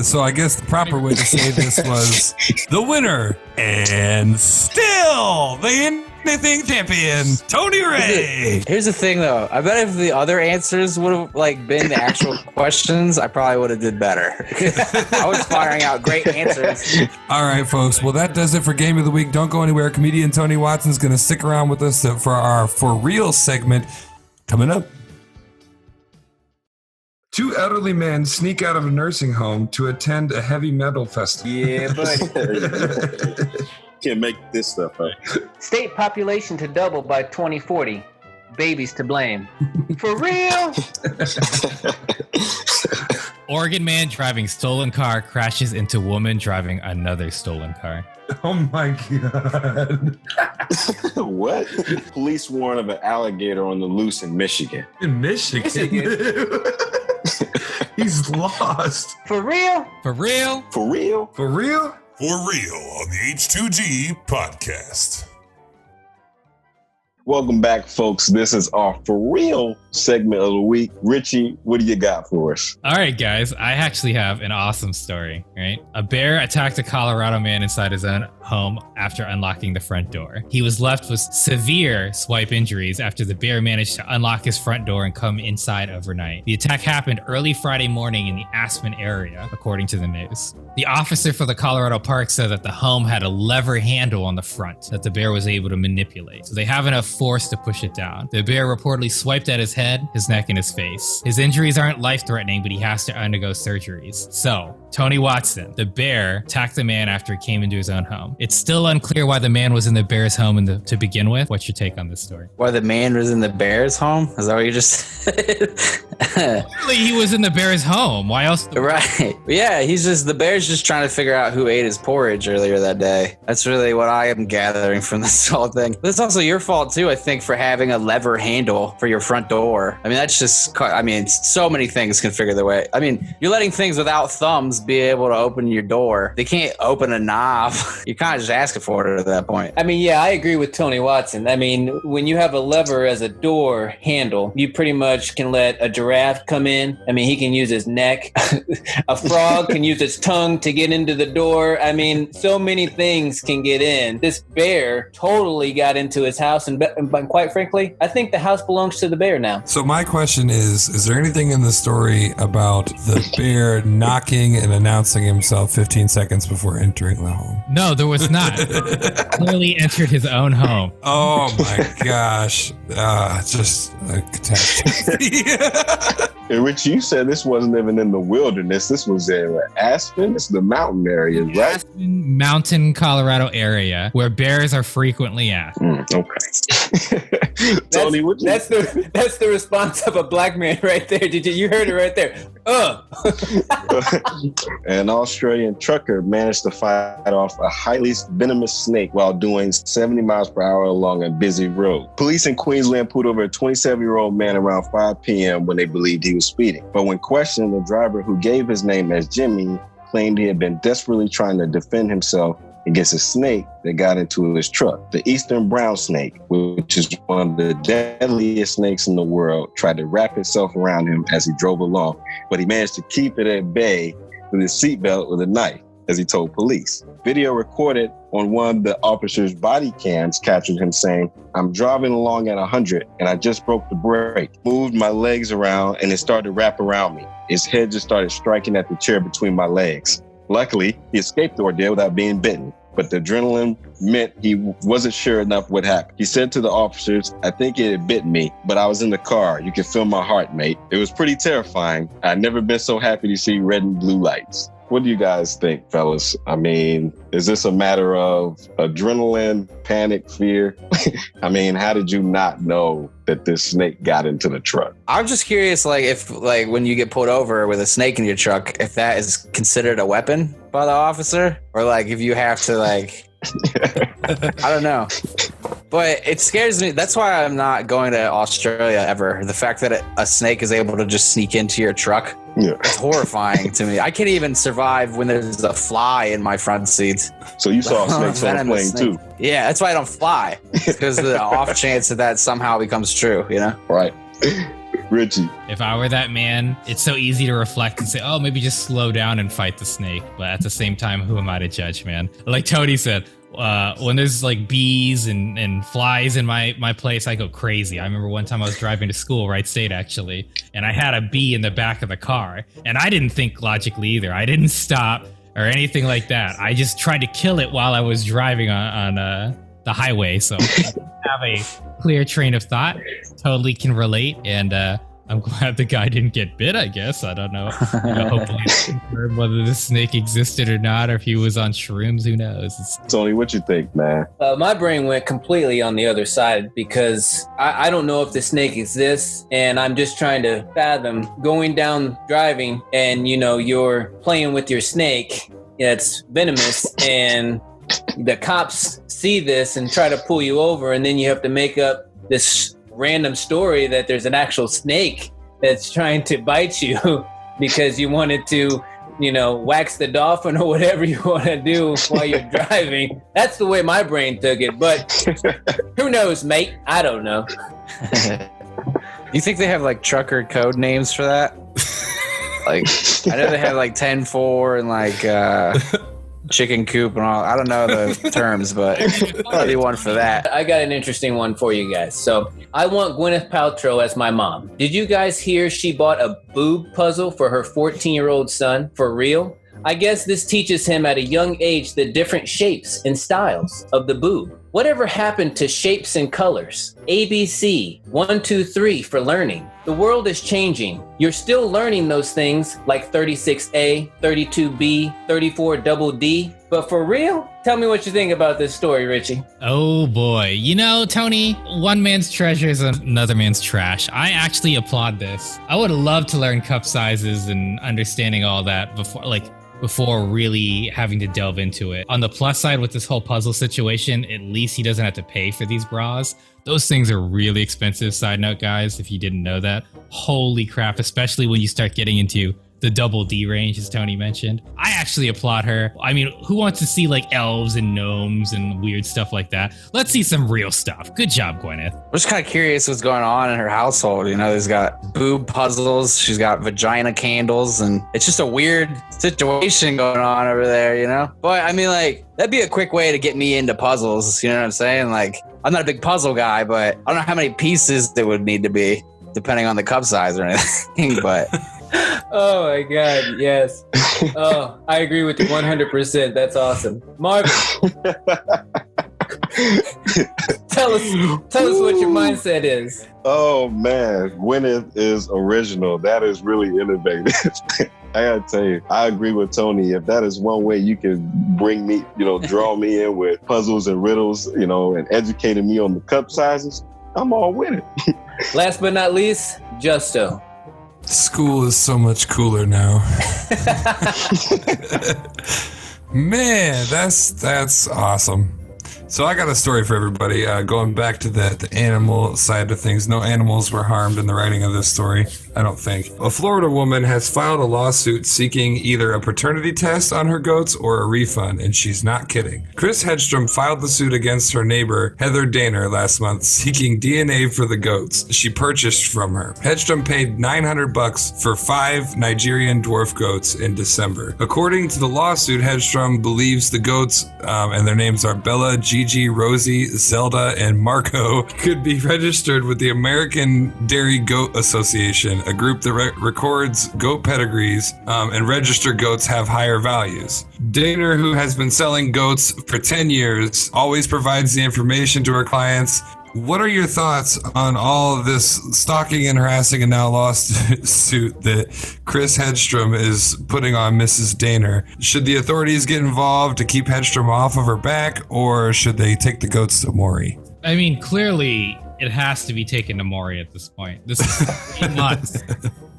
So I guess the proper way to say this was the winner and still the anything champion, Tony Ray. Here's the thing, though. I bet if the other answers would have been the actual questions, I probably would have did better. I was firing out great answers. All right, folks. Well, that does it for Game of the Week. Don't go anywhere. Comedian Tony Watson's going to stick around with us for our For Real segment coming up. 2 elderly men sneak out of a nursing home to attend a heavy metal festival. Yeah, buddy. Can't make this stuff up. State population to double by 2040. Babies to blame. For real? Oregon man driving stolen car crashes into woman driving another stolen car. Oh my God. What? Police warn of an alligator on the loose in Michigan. In Michigan? He's lost. For real? For real? For real? For real? For real on the H2G Podcast. Welcome back, folks. This is our For Real segment of the week. Richie, what do you got for us? All right, guys. I actually have an awesome story, right? A bear attacked a Colorado man inside his own home after unlocking the front door. He was left with severe swipe injuries after the bear managed to unlock his front door and come inside overnight. The attack happened early Friday morning in the Aspen area, according to the news. The officer for the Colorado Park said that the home had a lever handle on the front that the bear was able to manipulate. So they have enough force to push it down. The bear reportedly swiped at his head, his neck, and his face. His injuries aren't life-threatening, but he has to undergo surgeries. So, Tony Watson, the bear, attacked the man after he came into his own home. It's still unclear why the man was in the bear's home to begin with. What's your take on this story? Why the man was in the bear's home? Is that what you just said? Clearly, he was in the bear's home. Why else? Right. Yeah, the bear's just trying to figure out who ate his porridge earlier that day. That's really what I am gathering from this whole thing. But it's also your fault too, I think, for having a lever handle for your front door. I mean, that's just, so many things can figure their way. I mean, you're letting things without thumbs be able to open your door. They can't open a knob. You're kind of just asking for it at that point. I mean, yeah, I agree with Tony Watson. I mean, when you have a lever as a door handle, you pretty much can let a giraffe come in. I mean, he can use his neck. A frog can use its tongue to get into the door. I mean, so many things can get in. This bear totally got into his house and and quite frankly, I think the house belongs to the bear now. So my question is there anything in the story about the bear knocking and announcing himself 15 seconds before entering the home? No, there was not. Clearly entered his own home. Oh my gosh. Just a catastrophe. Hey, Rich, you said this wasn't even in the wilderness. This was in Aspen. It's the mountain area, right? Aspen Mountain, Colorado area where bears are frequently at. Okay. Tony, that's the response of a black man right there. You heard it right there? An Australian trucker managed to fight off a highly venomous snake while doing 70 miles per hour along a busy road. Police in Queensland pulled over a 27-year-old man around 5 p.m. when they believed he was speeding. But when questioned, the driver, who gave his name as Jimmy, claimed he had been desperately trying to defend himself against a snake that got into his truck. The eastern brown snake, which is one of the deadliest snakes in the world, tried to wrap itself around him as he drove along, but he managed to keep it at bay with his seatbelt with a knife, as he told police. Video recorded on one of the officer's body cams captured him saying, "I'm driving along at 100 and I just broke the brake, moved my legs around and it started to wrap around me. His head just started striking at the chair between my legs. Luckily, he escaped the ordeal without being bitten, but the adrenaline meant he wasn't sure enough what happened. He said to the officers, 'I think it had bitten me, but I was in the car. You can feel my heart, mate. It was pretty terrifying. I'd never been so happy to see red and blue lights.'" What do you guys think, fellas? I mean, is this a matter of adrenaline, panic, fear? I mean, how did you not know that this snake got into the truck? I'm just curious, if when you get pulled over with a snake in your truck, if that is considered a weapon by the officer, or if you have to I don't know. But it scares me. That's why I'm not going to Australia ever. The fact that a snake is able to just sneak into your truck, it's horrifying to me. I can't even survive when there's a fly in my front seat. So you saw snakes on a plane too? Yeah, that's why I don't fly. Because of the off chance that somehow becomes true, Right. Richie. If I were that man, it's so easy to reflect and say, oh, maybe just slow down and fight the snake. But at the same time, who am I to judge, man? Like Tony said, when there's bees and flies in my place, I go crazy. I remember one time I was driving to school, Wright State actually, and I had a bee in the back of the car. And I didn't think logically either. I didn't stop or anything like that. I just tried to kill it while I was driving on the highway. So I have a clear train of thought, totally can relate, and I'm glad the guy didn't get bit, I guess. I don't know. Hopefully it's confirmed whether the snake existed or not, or if he was on shrooms, who knows? Tony, what you think, man? My brain went completely on the other side because I don't know if the snake exists, and I'm just trying to fathom going down driving and, you're playing with your snake that's venomous, and the cops see this and try to pull you over, and then you have to make up this random story that there's an actual snake that's trying to bite you because you wanted to, wax the dolphin or whatever you want to do while you're driving. That's the way my brain took it. But who knows, mate? I don't know. You think they have trucker code names for that? I know they have 10-4 and chicken coop and all. I don't know the terms, but probably one for that. I got an interesting one for you guys. So I want Gwyneth Paltrow as my mom. Did you guys hear she bought a boob puzzle for her 14-year-old son for real? I guess this teaches him at a young age the different shapes and styles of the boob. Whatever happened to shapes and colors? ABC, 1, 2, 3 for learning. The world is changing. You're still learning those things like 36A, 32B, 34 double D. But for real? Tell me what you think about this story, Richie. Oh boy. Tony, one man's treasure is another man's trash. I actually applaud this. I would love to learn cup sizes and understanding all that before really having to delve into it. On the plus side with this whole puzzle situation, at least he doesn't have to pay for these bras. Those things are really expensive. Side note, guys, if you didn't know that. Holy crap, especially when you start getting into the double D range, as Tony mentioned. I actually applaud her. I mean, who wants to see elves and gnomes and weird stuff like that? Let's see some real stuff. Good job, Gwyneth. I'm just kind of curious what's going on in her household. There's got boob puzzles, she's got vagina candles, and it's just a weird situation going on over there, But I mean, that'd be a quick way to get me into puzzles. You know what I'm saying? I'm not a big puzzle guy, but I don't know how many pieces there would need to be, depending on the cup size or anything. But Oh my God, yes. Oh, I agree with you 100%. That's awesome. Marvin, tell us what your mindset is. Oh man, winning is original. That is really innovative. I gotta tell you, I agree with Tony. If that is one way you can bring me, draw me in with puzzles and riddles, and educating me on the cup sizes, I'm all with it. Last but not least, Justo. School is so much cooler now. Man, that's awesome. So I got a story for everybody. Going back to the animal side of things, no animals were harmed in the writing of this story, I don't think. A Florida woman has filed a lawsuit seeking either a paternity test on her goats or a refund, and she's not kidding. Chris Hedstrom filed the suit against her neighbor, Heather Daner, last month, seeking DNA for the goats she purchased from her. Hedstrom paid $900 for 5 Nigerian dwarf goats in December. According to the lawsuit, Hedstrom believes the goats, and their names are Bella, Gigi, Rosie, Zelda, and Marco, could be registered with the American Dairy Goat Association, a group that records goat pedigrees, and registered goats have higher values. Daner, who has been selling goats for 10 years, always provides the information to her clients. What are your thoughts on all of this stalking and harassing and now lawsuit that Chris Hedstrom is putting on Mrs. Daner? Should the authorities get involved to keep Hedstrom off of her back, or should they take the goats to Maury? I mean, clearly it has to be taken to Maury at this point. This is 3 months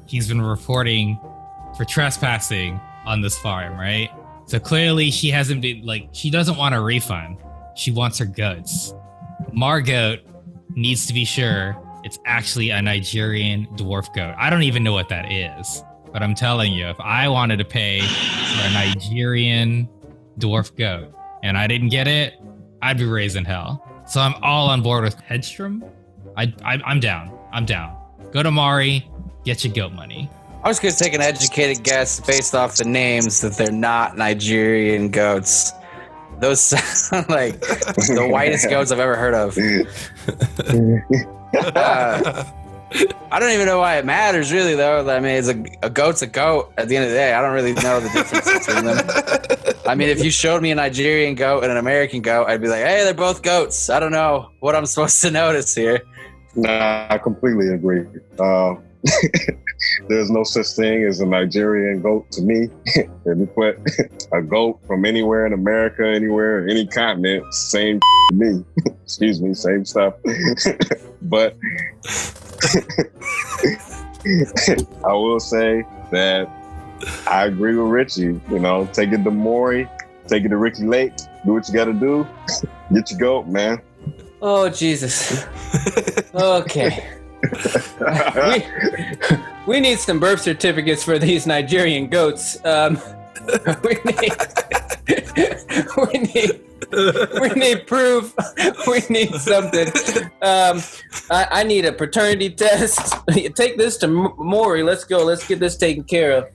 he's been reporting for trespassing on this farm, right? So clearly she hasn't been, she doesn't want a refund. She wants her goats. Margot needs to be sure it's actually a Nigerian dwarf goat. I don't even know what that is, but I'm telling you, if I wanted to pay for a Nigerian dwarf goat and I didn't get it, I'd be raising hell. So I'm all on board with Hedstrom. I'm down. Go to Maury, get your goat money. I was going to take an educated guess based off the names that they're not Nigerian goats. Those sound like the whitest goats I've ever heard of. I don't even know why it matters, really, though. I mean, it's a goat's a goat at the end of the day. I don't really know the difference between them. I mean, if you showed me a Nigerian goat and an American goat, I'd be like, hey, they're both goats. I don't know what I'm supposed to notice here. Nah, I completely agree. There's no such thing as a Nigerian goat to me. If you put a goat from anywhere in America, anywhere, any continent, same to me. Excuse me, same stuff. But I will say that I agree with Richie. Take it to Maury, take it to Ricky Lake, do what you got to do. Get your goat, man. Oh, Jesus. Okay. We need some birth certificates for these Nigerian goats. We need proof. We need something. I need a paternity test. Take this to Maury. Let's go. Let's get this taken care of.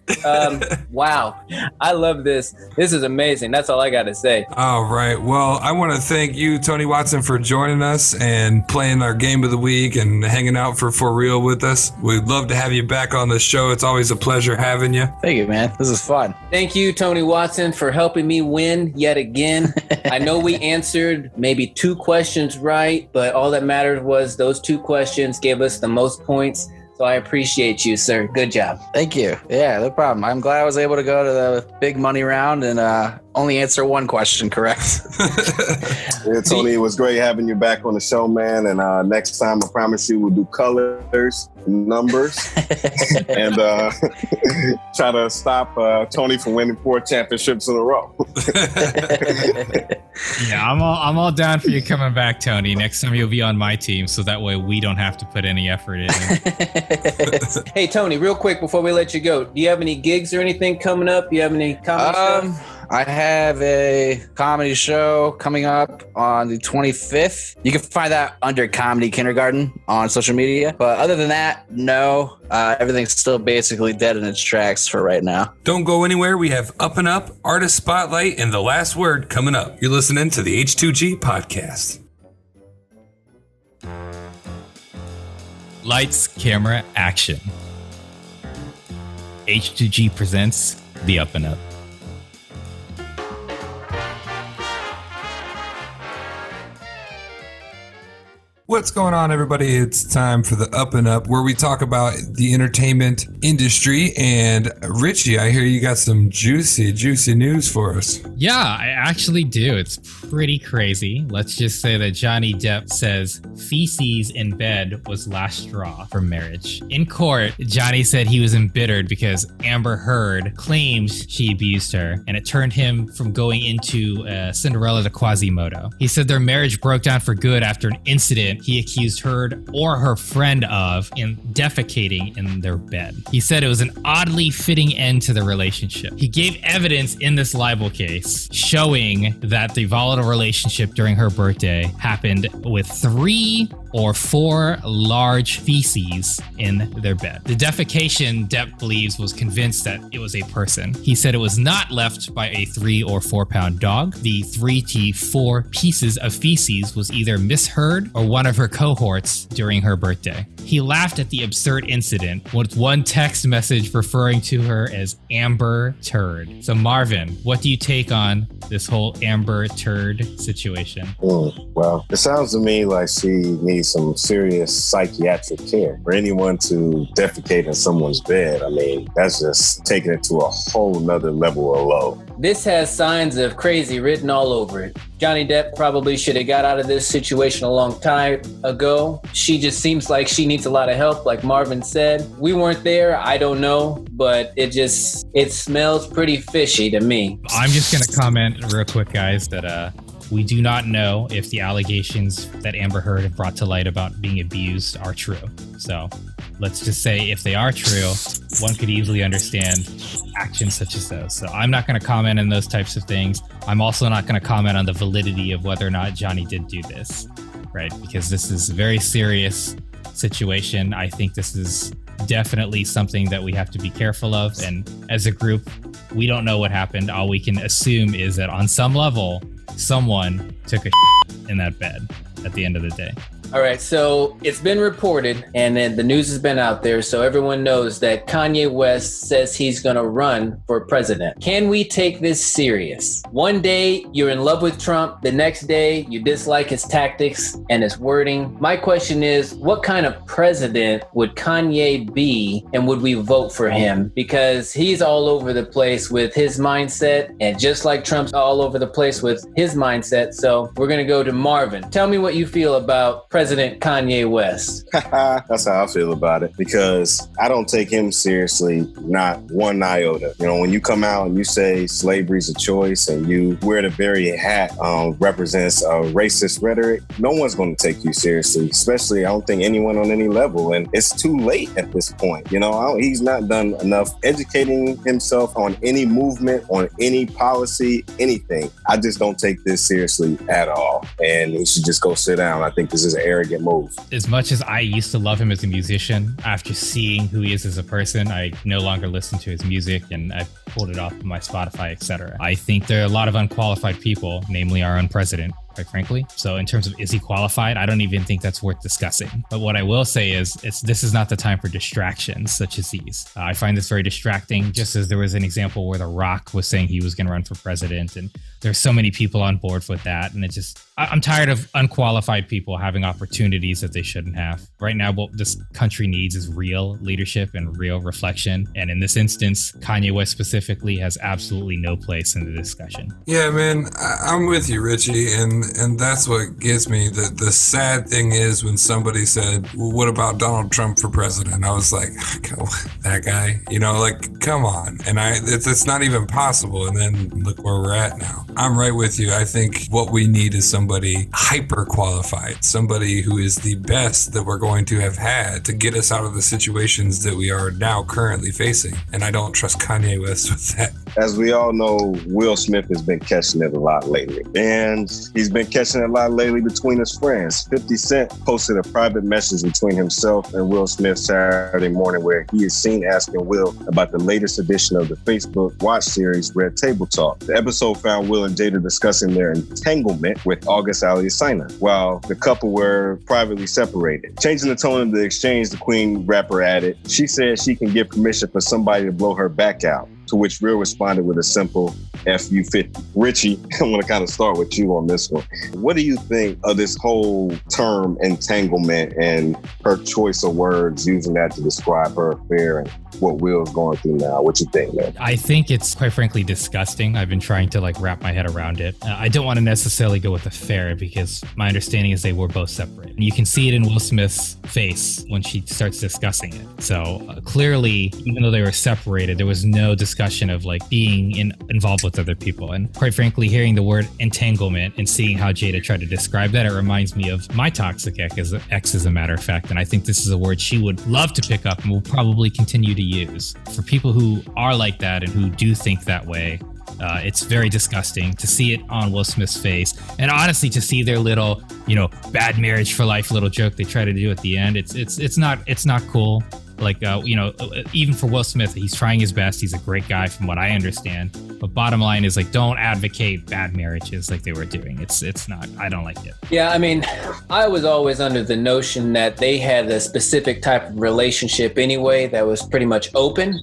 Wow. I love this. This is amazing. That's all I got to say. All right. Well, I want to thank you, Tony Watson, for joining us and playing our game of the week and hanging out for real with us. We'd love to have you back on the show. It's always a pleasure having you. Thank you, man. This is fun. Thank you, Tony Watson, for helping me win yet again. I know we answered maybe 2 questions right, but all that mattered was those 2 questions gave us the most points. So I appreciate you, sir. Good job. Thank you. Yeah, no problem. I'm glad I was able to go to the big money round and only answer 1 question correct. Yeah, Tony, it was great having you back on the show, man. And next time, I promise you, we'll do colors, numbers, and try to stop Tony from winning 4 championships in a row. Yeah, I'm all down for you coming back, Tony. Next time you'll be on my team, so that way we don't have to put any effort in. Hey, Tony, real quick before we let you go, do you have any gigs or anything coming up? Do you have any comedy stuff? I have a comedy show coming up on the 25th. You can find that under Comedy Kindergarten on social media. But other than that, no. Everything's still basically dead in its tracks for right now. Don't go anywhere. We have Up and Up, Artist Spotlight, and The Last Word coming up. You're listening to the H2G Podcast. Lights, camera, action. H2G presents The Up and Up. What's going on, everybody? It's time for the Up and Up, where we talk about the entertainment industry. And Richie, I hear you got some juicy news for us. Yeah, I actually do. It's pretty crazy. Let's just say that Johnny Depp says feces in bed was last straw for marriage. In court, Johnny said he was embittered because Amber Heard claims she abused her, and it turned him from going into Cinderella to Quasimodo. He said their marriage broke down for good after an incident he accused Heard or her friend of in defecating in their bed. He said it was an oddly fitting end to the relationship. He gave evidence in this libel case showing that the volatile relationship during her birthday happened with 3 or 4 large feces in their bed. The defecation, Depp believes, was convinced that it was a person. He said it was not left by a 3 or 4 pound dog. The 3 to 4 pieces of feces was either misheard or one of her cohorts during her birthday. He laughed at the absurd incident with one text message referring to her as Amber Turd. So Marvin, what do you take on this whole Amber Turd situation? Well, it sounds to me like she needs some serious psychiatric care. For anyone to defecate in someone's bed, I mean, that's just taking it to a whole nother level of low. This has signs of crazy written all over it. Johnny Depp probably should have got out of this situation a long time ago. She just seems like she needs a lot of help, like Marvin said. We weren't there, I don't know, but it smells pretty fishy to me. I'm just going to comment real quick, guys, that we do not know if the allegations that Amber Heard have brought to light about being abused are true. So let's just say if they are true, one could easily understand actions such as those. So I'm not going to comment on those types of things. I'm also not going to comment on the validity of whether or not Johnny did do this, right? Because this is a very serious situation. I think this is definitely something that we have to be careful of. And as a group, we don't know what happened. All we can assume is that on some level, someone took a in that bed at the end of the day. All right, so it's been reported and then the news has been out there, so everyone knows that Kanye West says he's going to run for president. Can we take this serious? One day you're in love with Trump, the next day you dislike his tactics and his wording. My question is, what kind of president would Kanye be, and would we vote for him? Because he's all over the place with his mindset, and just like Trump's all over the place with his mindset. So we're going to go to Marvin. Tell me what you feel about President Kanye West. That's how I feel about it, because I don't take him seriously, not one iota. You know, when you come out and you say slavery's a choice and you wear the very hat represents racist rhetoric, no one's going to take you seriously, especially I don't think anyone on any level. And it's too late at this point. You know, he's not done enough educating himself on any movement, on any policy, anything. I just don't take this seriously at all. And he should just go sit down. I think this is an arrogant move. As much as I used to love him as a musician, after seeing who he is as a person, I no longer listen to his music and I pulled it off of my Spotify, etc. I think there are a lot of unqualified people, namely our own president, quite frankly. So in terms of is he qualified, I don't even think that's worth discussing. But what I will say is this is not the time for distractions such as these. I find this very distracting, just as there was an example where The Rock was saying he was going to run for president, and there's so many people on board with that. And I'm tired of unqualified people having opportunities that they shouldn't have. Right now, what this country needs is real leadership and real reflection. And in this instance, Kanye West specifically has absolutely no place in the discussion. Yeah, man, I'm with you, Richie. And that's what gets me. The sad thing is when somebody said, well, what about Donald Trump for president? I was like, that guy, you know, like, come on. And it's not even possible. And then look where we're at now. I'm right with you. I think what we need is somebody hyper qualified, somebody who is the best that we're going to have had to get us out of the situations that we are now currently facing. And I don't trust Kanye West with that As we all know, Will Smith has been catching it a lot lately. And he's been catching it a lot lately between his friends. 50 Cent posted a private message between himself and Will Smith Saturday morning where he is seen asking Will about the latest edition of the Facebook Watch series, Red Table Talk. The episode found Will and Jada discussing their entanglement with August Alsina, while the couple were privately separated. Changing the tone of the exchange, the Queen rapper added, she said she can give permission for somebody to blow her back out, to which Will responded with a simple FU50. Richie, I want to kind of start with you on this one. What do you think of this whole term entanglement and her choice of words, using that to describe her affair and what Will's going through now? What you think, man? I think it's quite frankly disgusting. I've been trying to wrap my head around it. I don't want to necessarily go with affair because my understanding is they were both separated. You can see it in Will Smith's face when she starts discussing it. So clearly, even though they were separated, there was no discussion of being involved with other people. And quite frankly, hearing the word entanglement and seeing how Jada tried to describe that, it reminds me of my toxic ex, as a matter of fact. And I think this is a word she would love to pick up and will probably continue to use. For people who are like that and who do think that way, it's very disgusting to see it on Will Smith's face, and honestly to see their little, bad marriage for life little joke they try to do at the end. It's not cool. Even for Will Smith, he's trying his best. He's a great guy from what I understand. But bottom line is don't advocate bad marriages like they were doing. It's not, I don't like it. Yeah, I mean, I was always under the notion that they had a specific type of relationship anyway that was pretty much open.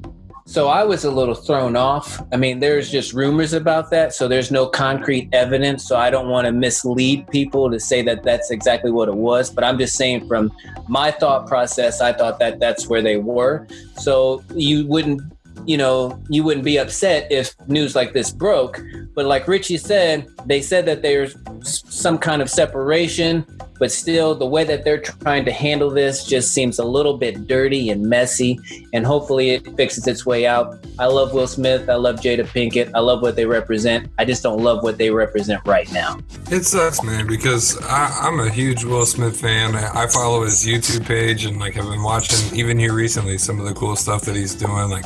So I was a little thrown off. I mean, there's just rumors about that, so there's no concrete evidence. So I don't want to mislead people to say that that's exactly what it was. But I'm just saying from my thought process, I thought that that's where they were. So you wouldn't be upset if news like this broke. But like Richie said, they said that there's some kind of separation, but still the way that they're trying to handle this just seems a little bit dirty and messy, and hopefully it fixes its way out. I love Will Smith. I love Jada Pinkett. I love what they represent. I just don't love what they represent right now. It sucks, man, because I'm a huge Will Smith fan. I follow his YouTube page and have been watching, even here recently, some of the cool stuff that he's doing,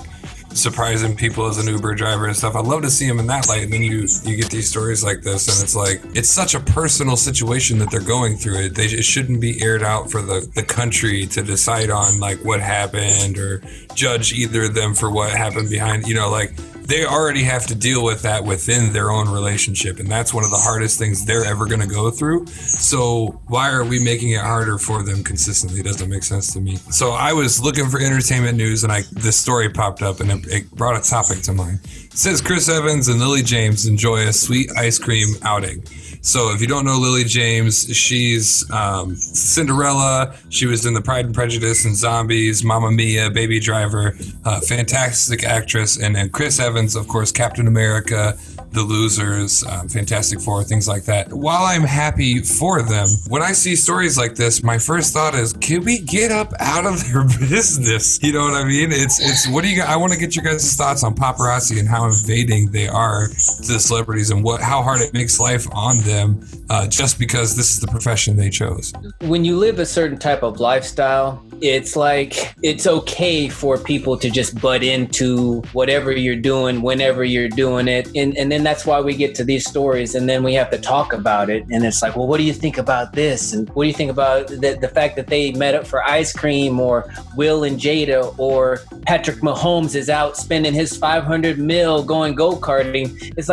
surprising people as an Uber driver and stuff. I love to see him in that light. And then you get these stories like this, and it's such a personal situation that they're going through. It shouldn't be aired out for the country to decide on what happened or judge either of them for what happened behind. They already have to deal with that within their own relationship, and that's one of the hardest things they're ever going to go through. So why are we making it harder for them consistently? It doesn't make sense to me. So I was looking for entertainment news, and this story popped up, and it brought a topic to mind. It says Chris Evans and Lily James enjoy a sweet ice cream outing. So if you don't know Lily James, she's Cinderella. She was in the Pride and Prejudice and Zombies, Mamma Mia, Baby Driver, fantastic actress. And then Chris Evans, of course, Captain America, The Losers, Fantastic Four, things like that. While I'm happy for them, when I see stories like this, my first thought is, can we get up out of their business? You know what I mean? It's what do you? I want to get your guys' thoughts on paparazzi and how invading they are to the celebrities and how hard it makes life on them, just because this is the profession they chose. When you live a certain type of lifestyle, it's okay for people to just butt into whatever you're doing, whenever you're doing it. And then that's why we get to these stories, and then we have to talk about it. And it's well, what do you think about this? And what do you think about the fact that they met up for ice cream, or Will and Jada, or Patrick Mahomes is out spending his $500 million going go-karting? It's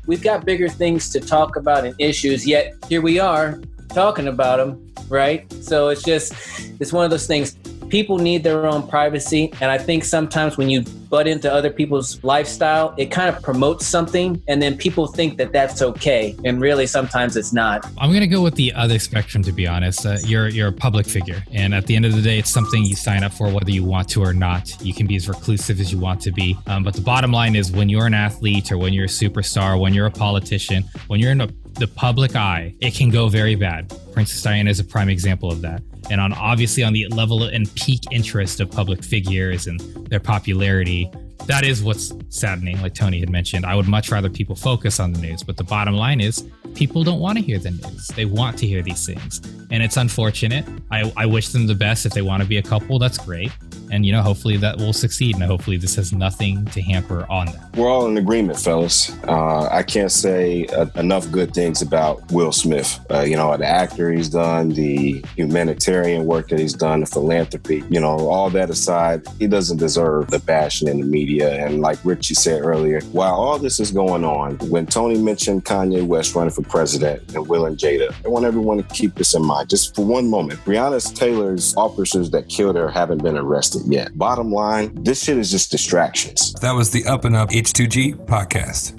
we've got bigger things to talk about and issues, yet here we are talking about them, right? So it's one of those things. People need their own privacy, and I think sometimes when you butt into other people's lifestyle, it kind of promotes something, and then people think that that's okay, and really sometimes it's not. I'm gonna go with the other spectrum, to be honest. You're a public figure, and at the end of the day, it's something you sign up for whether you want to or not. You can be as reclusive as you want to be, but the bottom line is, when you're an athlete, or when you're a superstar, when you're a politician, when you're in the public eye, it can go very bad. Princess Diana is a prime example of that. And obviously on the level and peak interest of public figures and their popularity, that is what's saddening, like Tony had mentioned. I would much rather people focus on the news, but the bottom line is people don't want to hear the news. They want to hear these things, and it's unfortunate. I wish them the best. If they want to be a couple, that's great. And, hopefully that will succeed. And hopefully this has nothing to hamper on that. We're all in agreement, fellas. I can't say enough good things about Will Smith. The actor he's done, the humanitarian work that he's done, the philanthropy, all that aside, he doesn't deserve the bashing in the media. And like Richie said earlier, while all this is going on, when Tony mentioned Kanye West running for president and Will and Jada, I want everyone to keep this in mind just for one moment. Breonna Taylor's officers that killed her haven't been arrested yet. Bottom line, this shit is just distractions. That was the Up and Up H2G Podcast.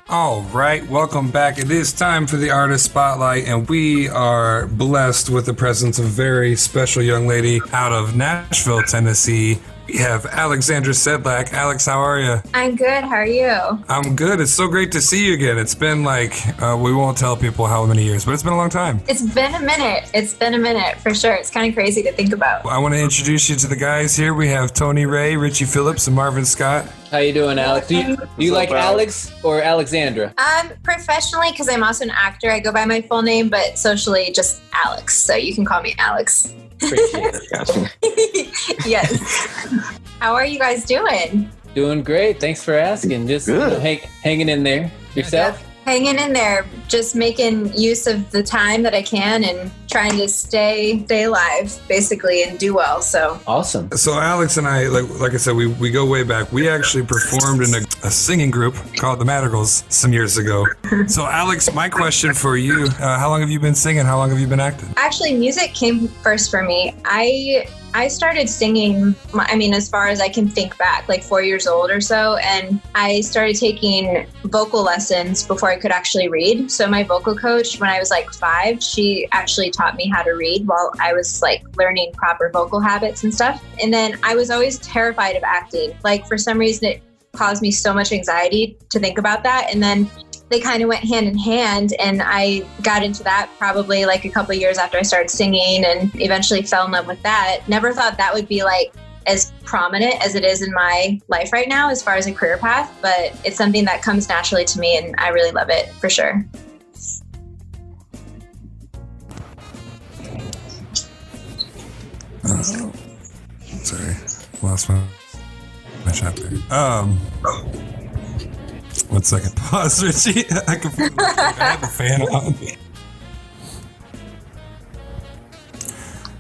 All right, welcome back. It is time for the Artist Spotlight, and we are blessed with the presence of a very special young lady out of Nashville, Tennessee. We have Alexandra Sedlak. Alex, how are you? I'm good. How are you? I'm good. It's so great to see you again. It's been we won't tell people how many years, but it's been a long time. It's been a minute for sure. It's kind of crazy to think about. I want to introduce you to the guys here. We have Tony Ray, Richie Phillips, and Marvin Scott. How you doing, Alex? Do you like Alex or Alexandra? Professionally, because I'm also an actor, I go by my full name, but socially, just Alex. So you can call me Alex. Appreciate it. Yes. How are you guys doing? Doing great. Thanks for asking. Just hanging in there. Yourself? Hanging in there, just making use of the time that I can and trying to stay alive, basically, and do well. So awesome. So Alex and I, like I said, we go way back. We actually performed in a singing group called the Madrigals some years ago. So Alex, my question for you: how long have you been singing? How long have you been acting? Actually, music came first for me. I started singing, as far as I can think back, like 4 years old or so. And I started taking vocal lessons before I could actually read. So my vocal coach, when I was like 5, she actually taught me how to read while I was like learning proper vocal habits and stuff. And then I was always terrified of acting. Like for some reason, it caused me so much anxiety to think about that. And then they kind of went hand in hand, and I got into that probably like a couple of years after I started singing and eventually fell in love with that. Never thought that would be like as prominent as it is in my life right now as far as a career path, but it's something that comes naturally to me and I really love it for sure. Sorry, lost my chapter. 1 second. Pause, Richie. I had the fan on.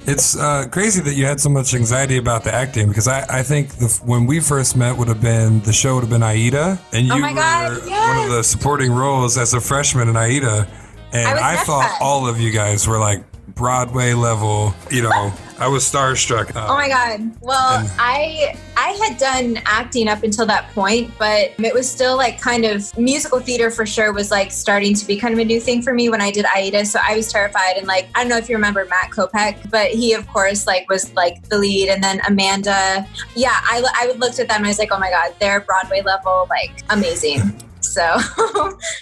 It's crazy that you had so much anxiety about the acting, because I think when we first met the show would have been Aida, and you were one of the supporting roles as a freshman in Aida, and I thought all of you guys were like Broadway level, I was starstruck. Oh my God. Well, I had done acting up until that point, but it was still like kind of musical theater for sure was like starting to be kind of a new thing for me when I did Aida. So I was terrified. And like, I don't know if you remember Matt Kopech, but he of course like was like the lead, and then Amanda. Yeah, I would looked at them and I was like, oh my God, they're Broadway level, like amazing. So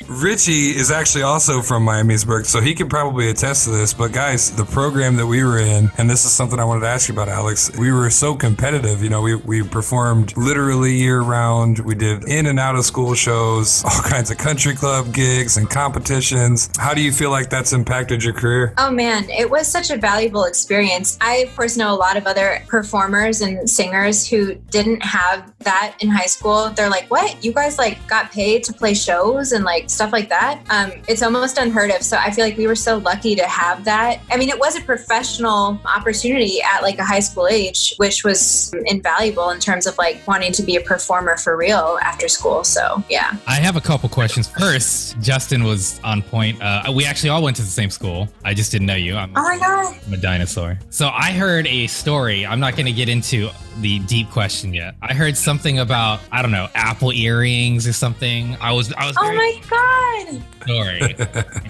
Richie is actually also from Miamisburg, so he can probably attest to this. But guys, the program that we were in, and this is something I wanted to ask you about, Alex, we were so competitive. We performed literally year round. We did in and out of school shows, all kinds of country club gigs and competitions. How do you feel like that's impacted your career? Oh man, it was such a valuable experience. I of course know a lot of other performers and singers who didn't have that in high school. They're like, what? You guys like got paid to play shows and like stuff like that? It's almost unheard of. So I feel like we were so lucky to have that. I mean, it was a professional opportunity at like a high school age, which was invaluable in terms of like wanting to be a performer for real after school. So yeah. I have a couple questions. First, Justin was on point. We actually all went to the same school. I just didn't know you. Oh my God. I'm a dinosaur. So I heard a story. I'm not going to get into the deep question yet. I heard something about, I don't know, Apple earrings or something. I was oh my God. Sorry.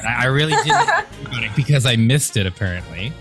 I really didn't think about it because I missed it apparently.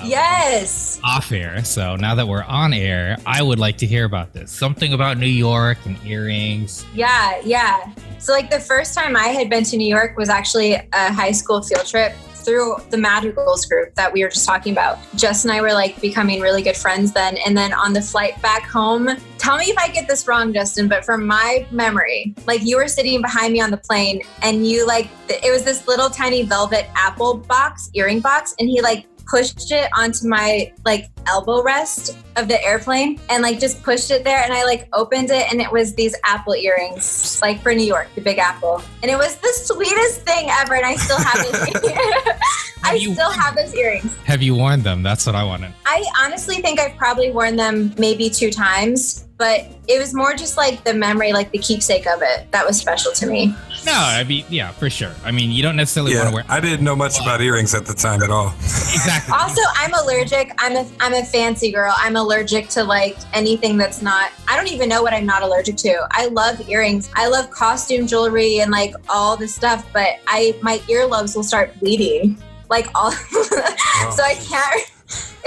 Yes. Off air. So now that we're on air, I would like to hear about this. Something about New York and earrings. Yeah. So like the first time I had been to New York was actually a high school field trip through the Madrigals group that we were just talking about. Jess and I were like becoming really good friends then. And then on the flight back home, tell me if I get this wrong, Justin, but from my memory, like you were sitting behind me on the plane and you like, it was this little tiny velvet apple box, earring box. And he like pushed it onto my like elbow rest of the airplane and like just pushed it there, and I like opened it and it was these apple earrings like for New York, the Big Apple, and it was the sweetest thing ever, and I still have it. I still have those earrings. Have you worn them? That's what I wanted. I honestly think I've probably worn them maybe 2 times, but it was more just like the memory, like the keepsake of it. That was special to me. No, I mean, yeah, for sure. I mean, you don't necessarily want to wear. I didn't know much about earrings at the time at all. Exactly. Also, I'm allergic. I'm a fancy girl. I'm allergic to like anything that's not. I don't even know what I'm not allergic to. I love earrings. I love costume jewelry and like all this stuff, but my earlobes will start bleeding, like all. So I can't.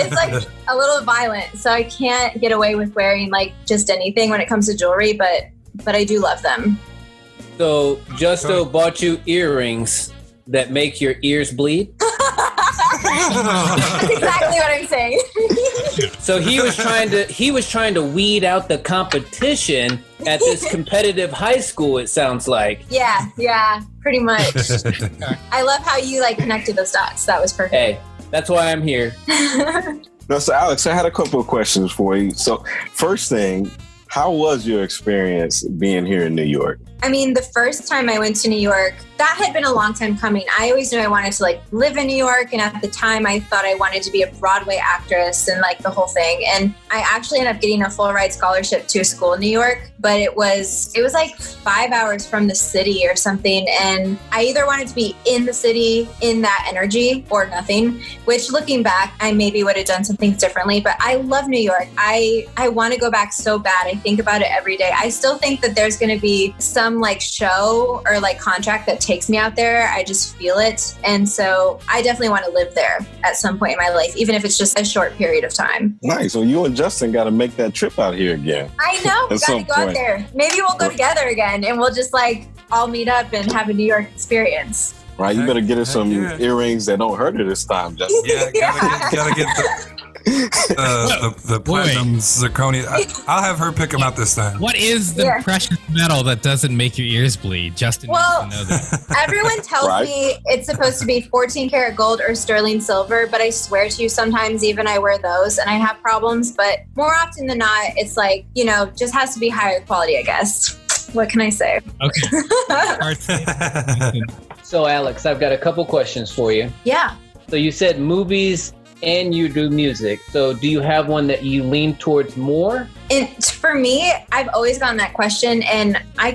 It's like a little violent, so I can't get away with wearing like just anything when it comes to jewelry, but I do love them. So Justo bought you earrings that make your ears bleed? That's exactly what I'm saying. So he was trying to weed out the competition at this competitive high school, it sounds like. Yeah, pretty much. I love how you like connected those dots. That was perfect. Hey, that's why I'm here. No, so Alex, I had a couple of questions for you. So first thing, how was your experience being here in New York? I mean, the first time I went to New York, that had been a long time coming. I always knew I wanted to like live in New York. And at the time I thought I wanted to be a Broadway actress and like the whole thing. And I actually ended up getting a full ride scholarship to a school in New York, but it was like 5 hours from the city or something. And I either wanted to be in the city in that energy or nothing, which looking back, I maybe would have done some things differently, but I love New York. I want to go back so bad. I think about it every day. I still think that there's going to be some like show or like contract that takes me out there. I just feel it. And so I definitely want to live there at some point in my life, even if it's just a short period of time. Nice. So you and Justin got to make that trip out here again. I know. We got to go out there. Maybe we'll go together again and we'll just like all meet up and have a New York experience. Right. You better get us some earrings that don't hurt her this time, Justin. Yeah, gotta get the platinum zirconia. I'll have her pick them out this time. What is the precious metal that doesn't make your ears bleed? Justin needs to know that. Everyone tells me it's supposed to be 14 karat gold or sterling silver, but I swear to you, sometimes even I wear those and I have problems. But more often than not, it's like, just has to be higher quality, I guess. What can I say? Okay. So Alex, I've got a couple questions for you. Yeah. So you said movies and you do music. So do you have one that you lean towards more? And for me, I've always gotten that question and I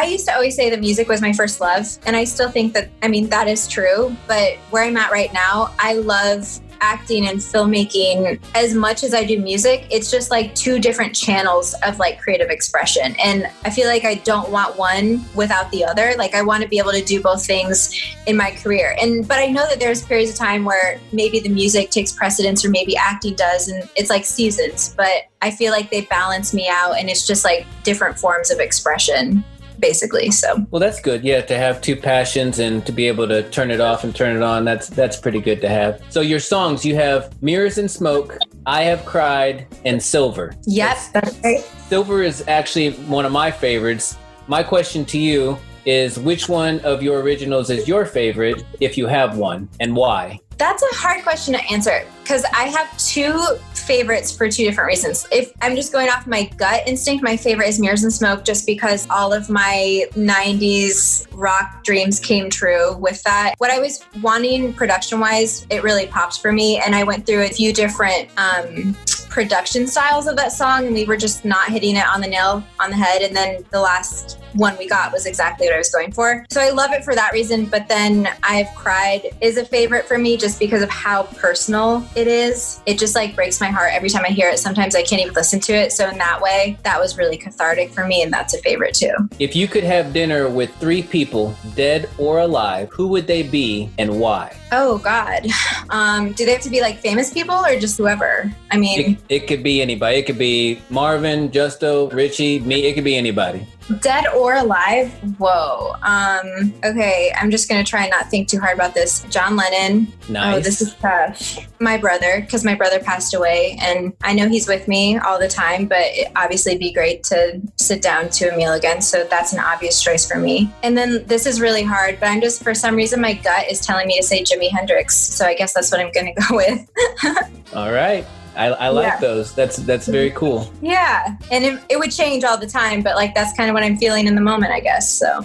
used to always say that music was my first love. And I still think that is true. But where I'm at right now, I love acting and filmmaking as much as I do music. It's just like 2 different channels of like creative expression. And I feel like I don't want one without the other. Like I want to be able to do both things in my career. But I know that there's periods of time where maybe the music takes precedence or maybe acting does. And it's like seasons, but I feel like they balance me out and it's just like different forms of expression, basically. So well, that's good. Yeah, to have 2 passions and to be able to turn it off and turn it on. That's pretty good to have. So your songs, you have Mirrors and Smoke, I Have Cried, and Silver. Yep, that's right. Silver is actually one of my favorites. My question to you is, which one of your originals is your favorite, if you have one, and why? That's a hard question to answer because I have 2 favorites for 2 different reasons. If I'm just going off my gut instinct, my favorite is Mirrors and Smoke just because all of my 90s rock dreams came true with that. What I was wanting production-wise, it really popped for me, and I went through a few different production styles of that song, and we were just not hitting it on the nail on the head, and then the last one we got was exactly what I was going for. So I love it for that reason, but then I've Cried is a favorite for me just because of how personal it is. It just like breaks my heart every time I hear it. Sometimes I can't even listen to it. So in that way, that was really cathartic for me, and that's a favorite too. If you could have dinner with 3 people, dead or alive, who would they be and why? Oh God. Do they have to be like famous people or just whoever? I mean, It could be anybody. It could be Marvin, Justo, Richie, me. It could be anybody. dead or alive? Whoa. Okay, I'm just gonna try and not think too hard about this. John Lennon. Nice. Oh, this is tough. My brother, because my brother passed away, and I know he's with me all the time, but it obviously be great to sit down to a meal again. So that's an obvious choice for me. And then this is really hard, but I'm just, for some reason, my gut is telling me to say Jimi Hendrix. So I guess that's what I'm gonna go with. All right. I like those. That's very cool. Yeah. And it would change all the time, but like that's kind of what I'm feeling in the moment, I guess. So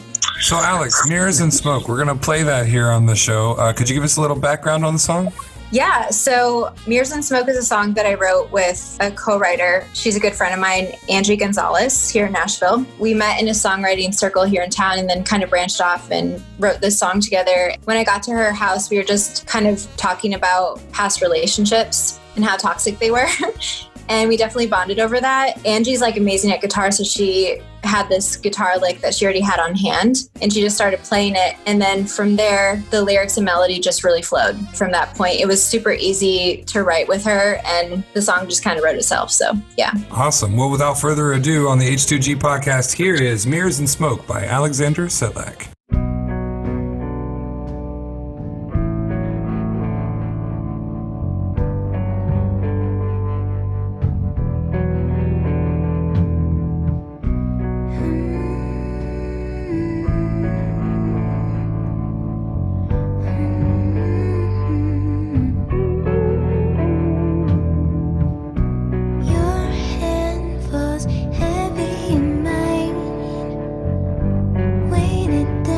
Alex, Mirrors and Smoke, we're going to play that here on the show. Could you give us a little background on the song? yeah, so Mirrors and Smoke is a song that I wrote with a co-writer. She's a good friend of mine, Angie Gonzalez, here in Nashville. We met in a songwriting circle here in town and then kind of branched off and wrote this song together. When I got to her house, we were just kind of talking about past relationships and how toxic they were. And we definitely bonded over that. Angie's like amazing at guitar, so she had this guitar lick that she already had on hand, and she just started playing it. And then from there, the lyrics and melody just really flowed from that point. It was super easy to write with her, and the song just kind of wrote itself. So yeah. Awesome. Well, without further ado, on the H2G podcast, here is Mirrors and Smoke by Alexandra Sedlak. Heavy in mine, weighted down.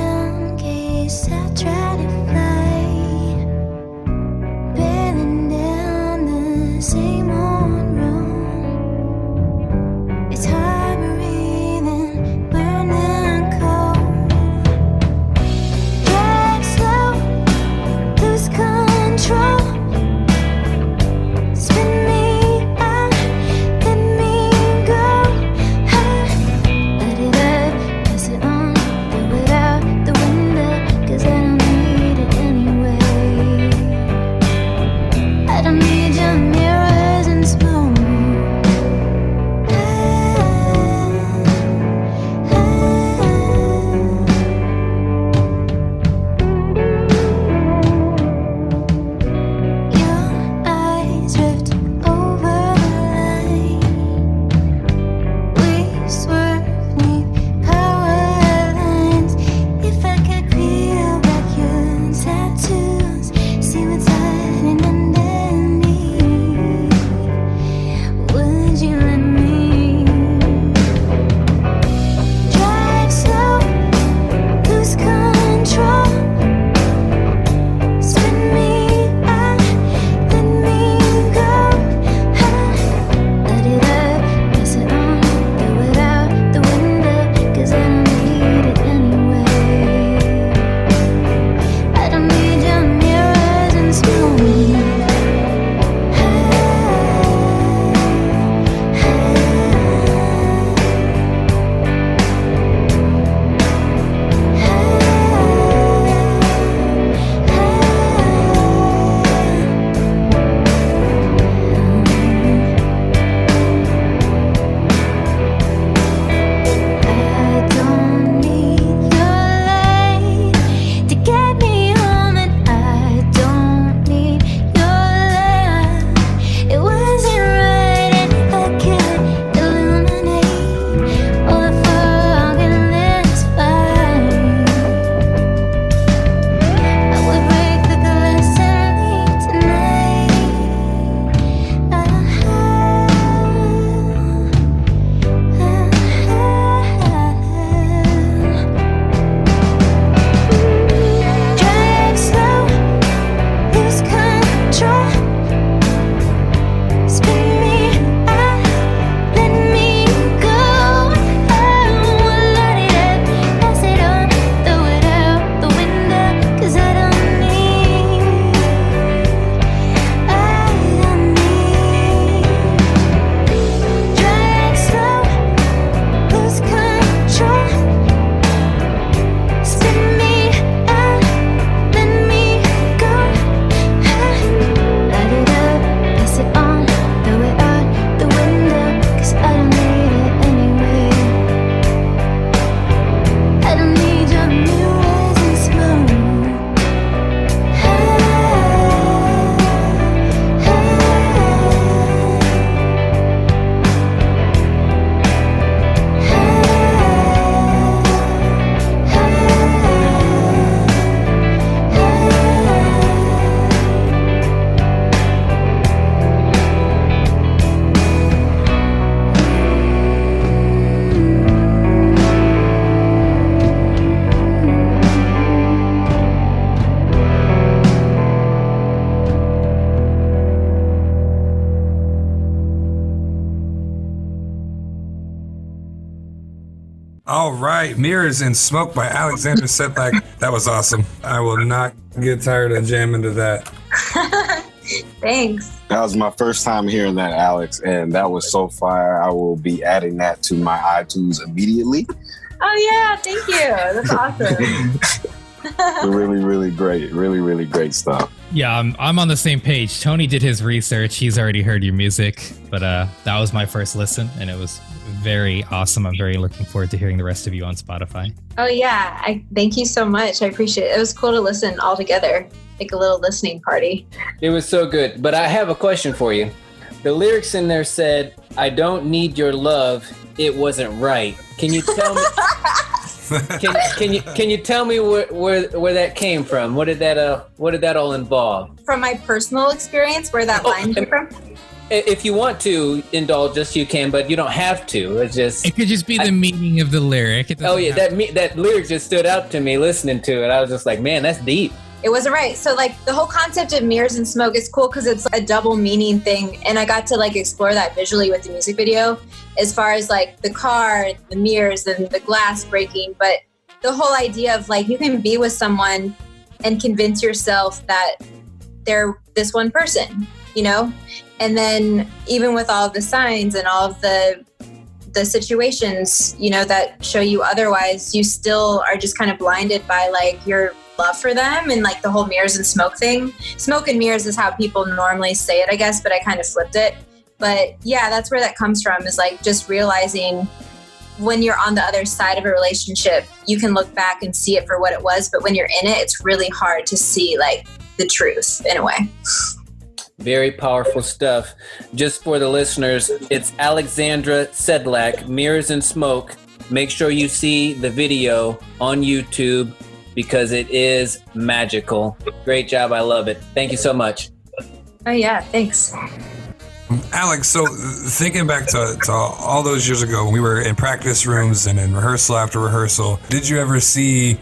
All right, Mirrors and Smoke by Alexandra Sedlak. That was awesome. I will not get tired of jamming to that. Thanks. That was my first time hearing that, Alex, and that was so fire. I will be adding that to my iTunes immediately. Oh yeah, thank you. That's awesome. Really, really great. Really, really great stuff. Yeah, I'm on the same page. Tony did his research. He's already heard your music, but that was my first listen, and it was very awesome. I'm very looking forward to hearing the rest of you on Spotify. Oh yeah, I thank you so much. I appreciate it. It was cool to listen all together, like a little listening party. It was so good. But I have a question for you. The lyrics in there said, "I don't need your love. It wasn't right." Can you tell me? Can you tell me where that came from? What did that all involve? From my personal experience, where that line came from. If you want to indulge us, you can, but you don't have to. It's just It could just be the meaning of the lyric. Oh yeah, that lyric just stood out to me listening to it. I was just like, man, that's deep. It wasn't right. So like the whole concept of mirrors and smoke is cool because it's a double meaning thing. And I got to like explore that visually with the music video as far as like the car, the mirrors and the glass breaking. But the whole idea of like you can be with someone and convince yourself that they're this one person, you know? And then even with all of the signs and all of the situations, you know, that show you otherwise, you still are just kind of blinded by like your love for them and like the whole mirrors and smoke thing. Smoke and mirrors is how people normally say it, I guess, but I kind of flipped it. But yeah, that's where that comes from, is like just realizing when you're on the other side of a relationship, you can look back and see it for what it was. But when you're in it, it's really hard to see like the truth in a way. Very powerful stuff. Just for the listeners, it's Alexandra Sedlak, Mirrors and Smoke. Make sure you see the video on YouTube because it is magical. Great job. I love it. Thank you so much. Oh yeah, thanks. Alex, so thinking back to all those years ago when we were in practice rooms and in rehearsal after rehearsal, did you ever see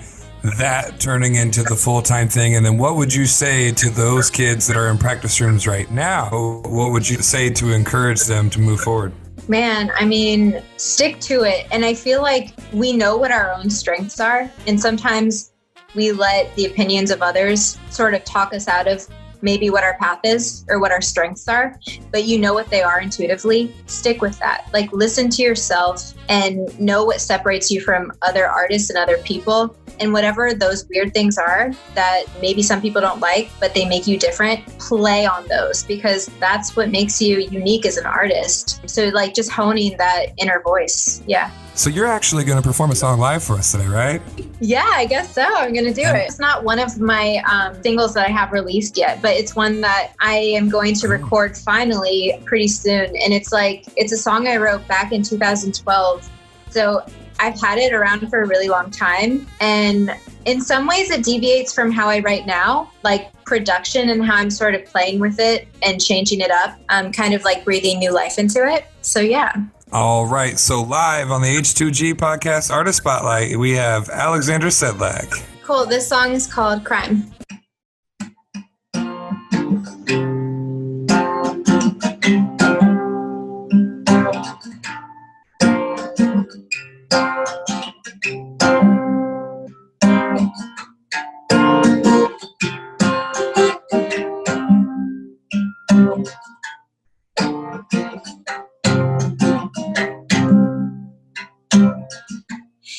that turning into the full-time thing? And then what would you say to those kids that are in practice rooms right now? What would you say to encourage them to move forward? Man, I mean, stick to it. And I feel like we know what our own strengths are. And sometimes we let the opinions of others sort of talk us out of maybe what our path is or what our strengths are, but you know what they are intuitively. Stick with that. Like listen to yourself and know what separates you from other artists and other people. And whatever those weird things are that maybe some people don't like, but they make you different, play on those because that's what makes you unique as an artist. So like just honing that inner voice. Yeah. So you're actually going to perform a song live for us today, right? Yeah, I guess so. I'm going to do it. It's not one of my singles that I have released yet, but it's one that I am going to record finally pretty soon. And it's a song I wrote back in 2012. So I've had it around for a really long time. And in some ways it deviates from how I write now, like production and how I'm sort of playing with it and changing it up. I'm kind of like breathing new life into it. So yeah. All right. So live on the H2G Podcast Artist Spotlight, we have Alexandra Sedlak. Cool. This song is called Crime.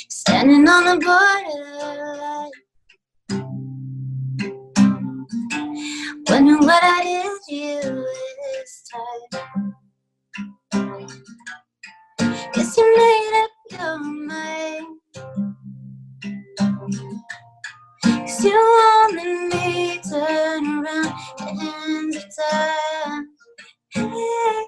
Standing on the borderline, wondering what I did you this time. Guess you made up your mind, 'cause you wanted me to turn around and end the time. Hey, hey.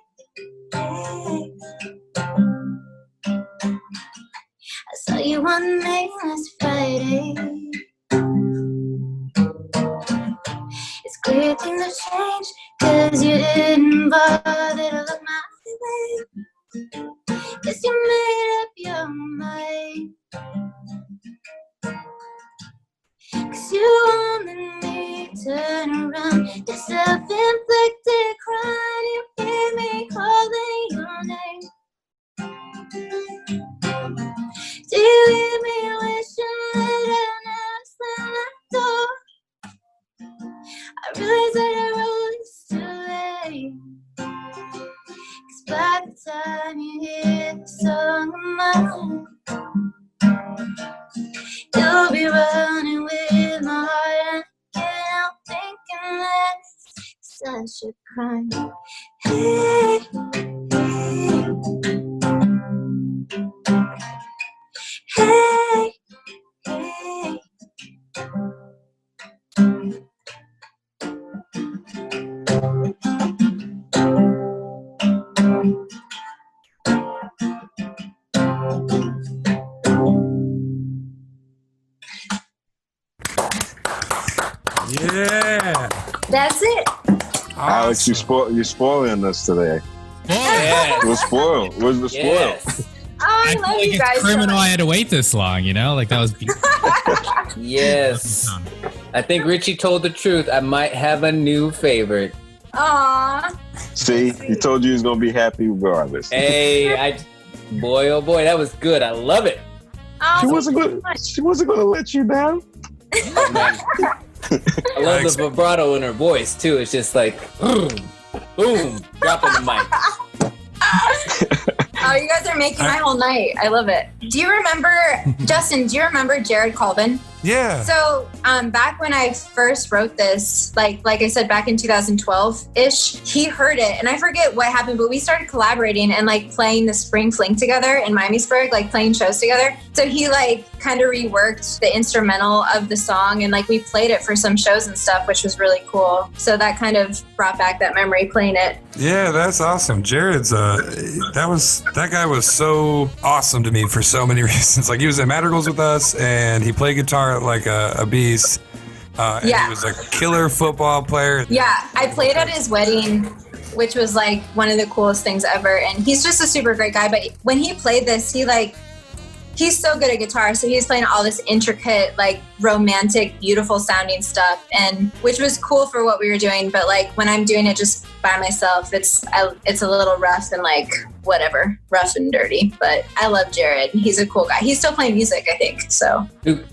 I saw you on May last Friday. It's clear things have changed, 'cause you didn't bother to look my way. Guess you made up your mind, 'cause you wanted me to turn around. The self-inflicted crime, you hear me calling your name. Do you such a crime. Hey, hey, hey. Yeah. That's it. Alex, you're spoiling us today. Yeah. We're spoiled. We're spoiled. Yes. Oh, I feel love like you it's guys. so criminal I much. had to wait this long, you know? Like that was beautiful. Yes. I think Richie told the truth. I might have a new favorite. Aw. See, he told you he was gonna be happy regardless. Hey, boy, oh boy, that was good. I love it. Oh, She wasn't thank you gonna. so much. She wasn't gonna let you down. Oh, man. I love the vibrato in her voice too. It's just like boom, boom, dropping the mic. Oh, you guys are making my whole night. I love it. Do you remember, Justin, do you remember Jared Colvin? Yeah. So back when I first wrote this, like I said, back in 2012-ish, he heard it. And I forget what happened, but we started collaborating and like playing the Spring Fling together in Miamisburg, like playing shows together. So he like kind of reworked the instrumental of the song and like we played it for some shows and stuff, which was really cool. So that kind of brought back that memory playing it. Yeah, that's awesome. Jared's that guy was so awesome to me for so many reasons. Like he was at Madrigals with us and he played guitar like a beast. And Yeah. he was a killer football player. Yeah, I played at his wedding, which was like one of the coolest things ever. And he's just a super great guy. But when he played this, he's so good at guitar. So he's playing all this intricate, like romantic, beautiful sounding stuff, and which was cool for what we were doing. But like when I'm doing it just by myself, it's a little rough and like whatever, rough and dirty. But I love Jared. He's a cool guy. He's still playing music, I think. So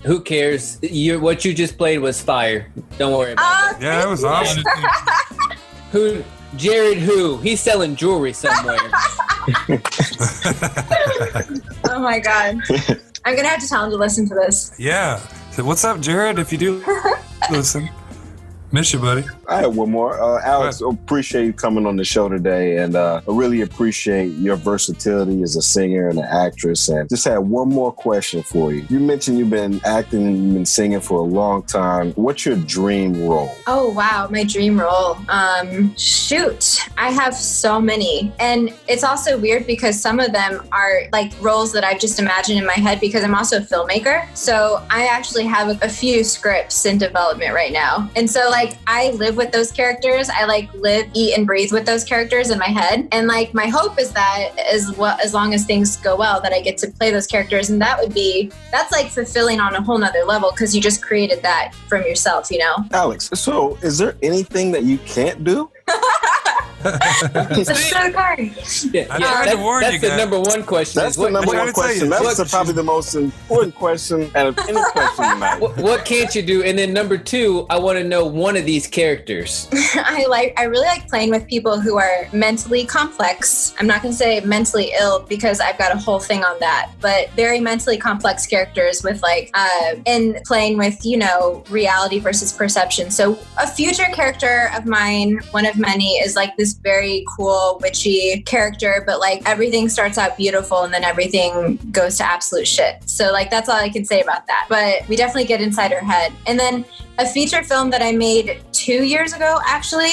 Who cares? What you just played was fire. Don't worry about it. Yeah, that was awesome. Who? Jared who? He's selling jewelry somewhere. oh my God. I'm going to have to tell him to listen to this. Yeah. So what's up, Jared? If you do listen, miss you, buddy. I have one more. Alex, I appreciate you coming on the show today, and I really appreciate your versatility as a singer and an actress. And just had one more question for you. You mentioned you've been acting and you've been singing for a long time. What's your dream role? Oh, wow. My dream role. Shoot. I have so many. And it's also weird because some of them are like roles that I've just imagined in my head because I'm also a filmmaker. So I actually have a few scripts in development right now. And so like I live with those characters. I like live, eat, and breathe with those characters in my head. And like my hope is that as long as things go well, that I get to play those characters. And that's like fulfilling on a whole nother level because you just created that from yourself, you know? Alex, so is there anything that you can't do? That's so hard. Yeah, I tried to warn that's you the guys. number one question. That's is the number trying one to tell question. you, That's probably the most important question out of any question tonight. what can't you do? And then number two, I want to know one of these characters. I really like playing with people who are mentally complex. I'm not going to say mentally ill because I've got a whole thing on that, but very mentally complex characters with like, and playing with, reality versus perception. So a future character of mine, one of many, is like this very cool, witchy character, but like everything starts out beautiful and then everything goes to absolute shit. So like, that's all I can say about that. But we definitely get inside her head. And then a feature film that I made 2 years ago, actually,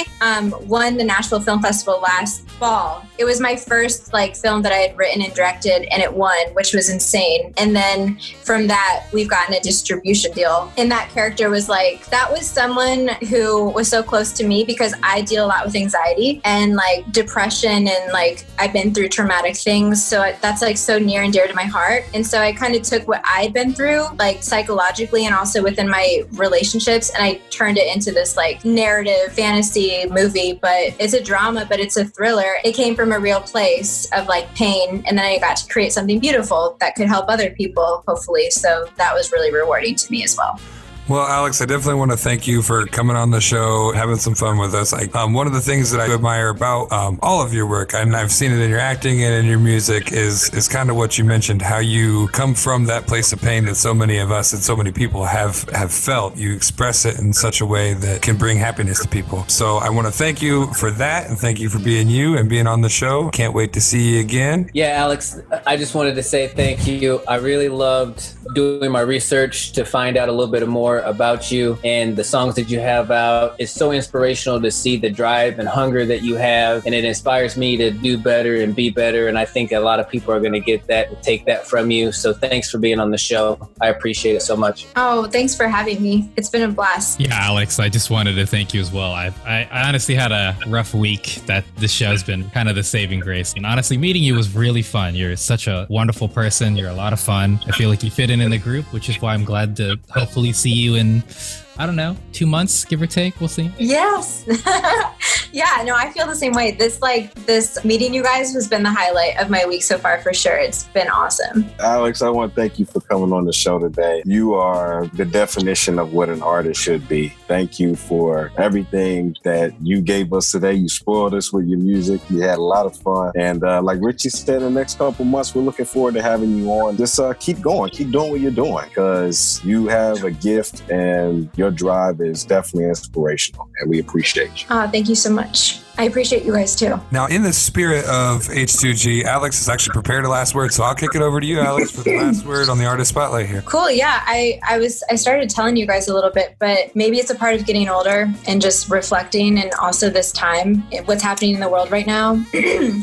won the Nashville Film Festival last fall. It was my first film that I had written and directed, and it won, which was insane. And then from that, we've gotten a distribution deal. And that character was that was someone who was so close to me because I deal a lot with anxiety and depression, and I've been through traumatic things. So that's so near and dear to my heart. And so I kind of took what I'd been through, psychologically and also within my relationships, and I turned it into this narrative fantasy movie. But it's a drama, but it's a thriller. It came from a real place of pain, and then I got to create something beautiful that could help other people, hopefully. So that was really rewarding to me as well. Well, Alex, I definitely want to thank you for coming on the show, having some fun with us. One of the things that I admire about all of your work, and I've seen it in your acting and in your music, is kind of what you mentioned, how you come from that place of pain that so many of us and so many people have felt. You express it in such a way that can bring happiness to people. So I want to thank you for that, and thank you for being you and being on the show. Can't wait to see you again. Yeah, Alex, I just wanted to say thank you. I really loved doing my research to find out a little bit more about you and the songs that you have out. It's so inspirational to see the drive and hunger that you have, and it inspires me to do better and be better. And I think a lot of people are going to get that and take that from you. So thanks for being on the show. I appreciate it so much. Oh, thanks for having me. It's been a blast. Yeah, Alex, I just wanted to thank you as well. I honestly had a rough week that this show's been kind of the saving grace. And honestly, meeting you was really fun. You're such a wonderful person. You're a lot of fun. I feel like you fit in the group, which is why I'm glad to hopefully see you in, I don't know, 2 months, give or take. We'll see. Yes. Yeah, no, I feel the same way. This meeting you guys has been the highlight of my week so far for sure. It's been awesome. Alex, I want to thank you for coming on the show today. You are the definition of what an artist should be. Thank you for everything that you gave us today. You spoiled us with your music. You had a lot of fun. And like Richie said, in the next couple months, we're looking forward to having you on. Just keep going. Keep doing what you're doing, because you have a gift and your drive is definitely inspirational, and we appreciate you. Thank you so much. I appreciate you guys too. Now, in the spirit of H2G, Alex has actually prepared a last word, so I'll kick it over to you, Alex, for the last word on the artist spotlight here. Cool. Yeah, I started telling you guys a little bit, but maybe it's a part of getting older and just reflecting, and also this time, what's happening in the world right now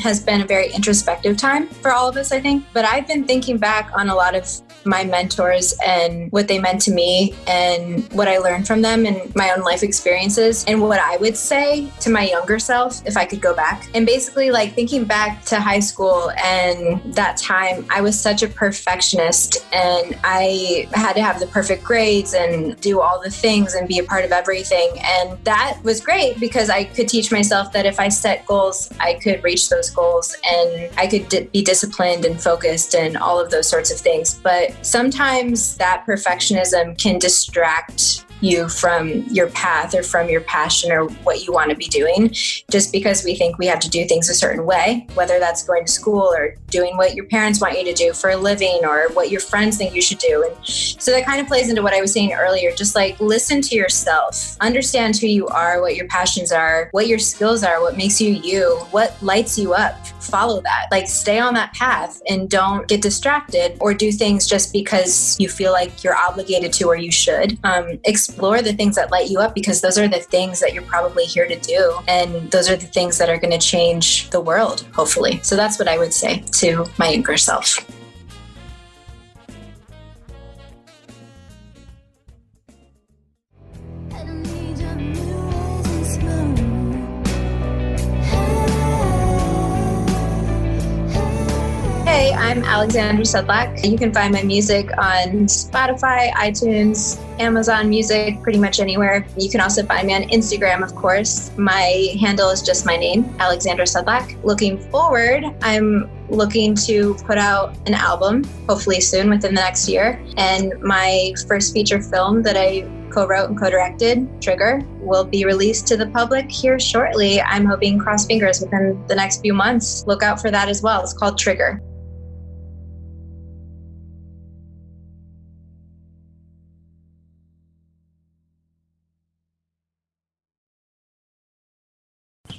has been a very introspective time for all of us, I think. But I've been thinking back on a lot of my mentors and what they meant to me and what I learned from them and my own life experiences, and what I would say to my younger self if I could go back. And basically, like, thinking back to high school and that time, I was such a perfectionist, and I had to have the perfect grades and do all the things and be a part of everything. And that was great because I could teach myself that if I set goals, I could reach those goals, and I could be disciplined and focused and all of those sorts of things. But sometimes that perfectionism can distract you from your path or from your passion or what you want to be doing, just because we think we have to do things a certain way, whether that's going to school or doing what your parents want you to do for a living or what your friends think you should do. And so that kind of plays into what I was saying earlier, just like listen to yourself, understand who you are, what your passions are, what your skills are, what makes you you, what lights you up, follow that, like stay on that path and don't get distracted or do things just because you feel like you're obligated to or you should. Explore the things that light you up, because those are the things that you're probably here to do. And those are the things that are going to change the world, hopefully. So that's what I would say to my younger self. Hey, I'm Alexandra Sedlak. You can find my music on Spotify, iTunes, Amazon Music, pretty much anywhere. You can also find me on Instagram, of course. My handle is just my name, Alexandra Sedlak. Looking forward, I'm looking to put out an album, hopefully soon, within the next year. And my first feature film that I co-wrote and co-directed, Trigger, will be released to the public here shortly. I'm hoping, cross fingers, within the next few months. Look out for that as well. It's called Trigger.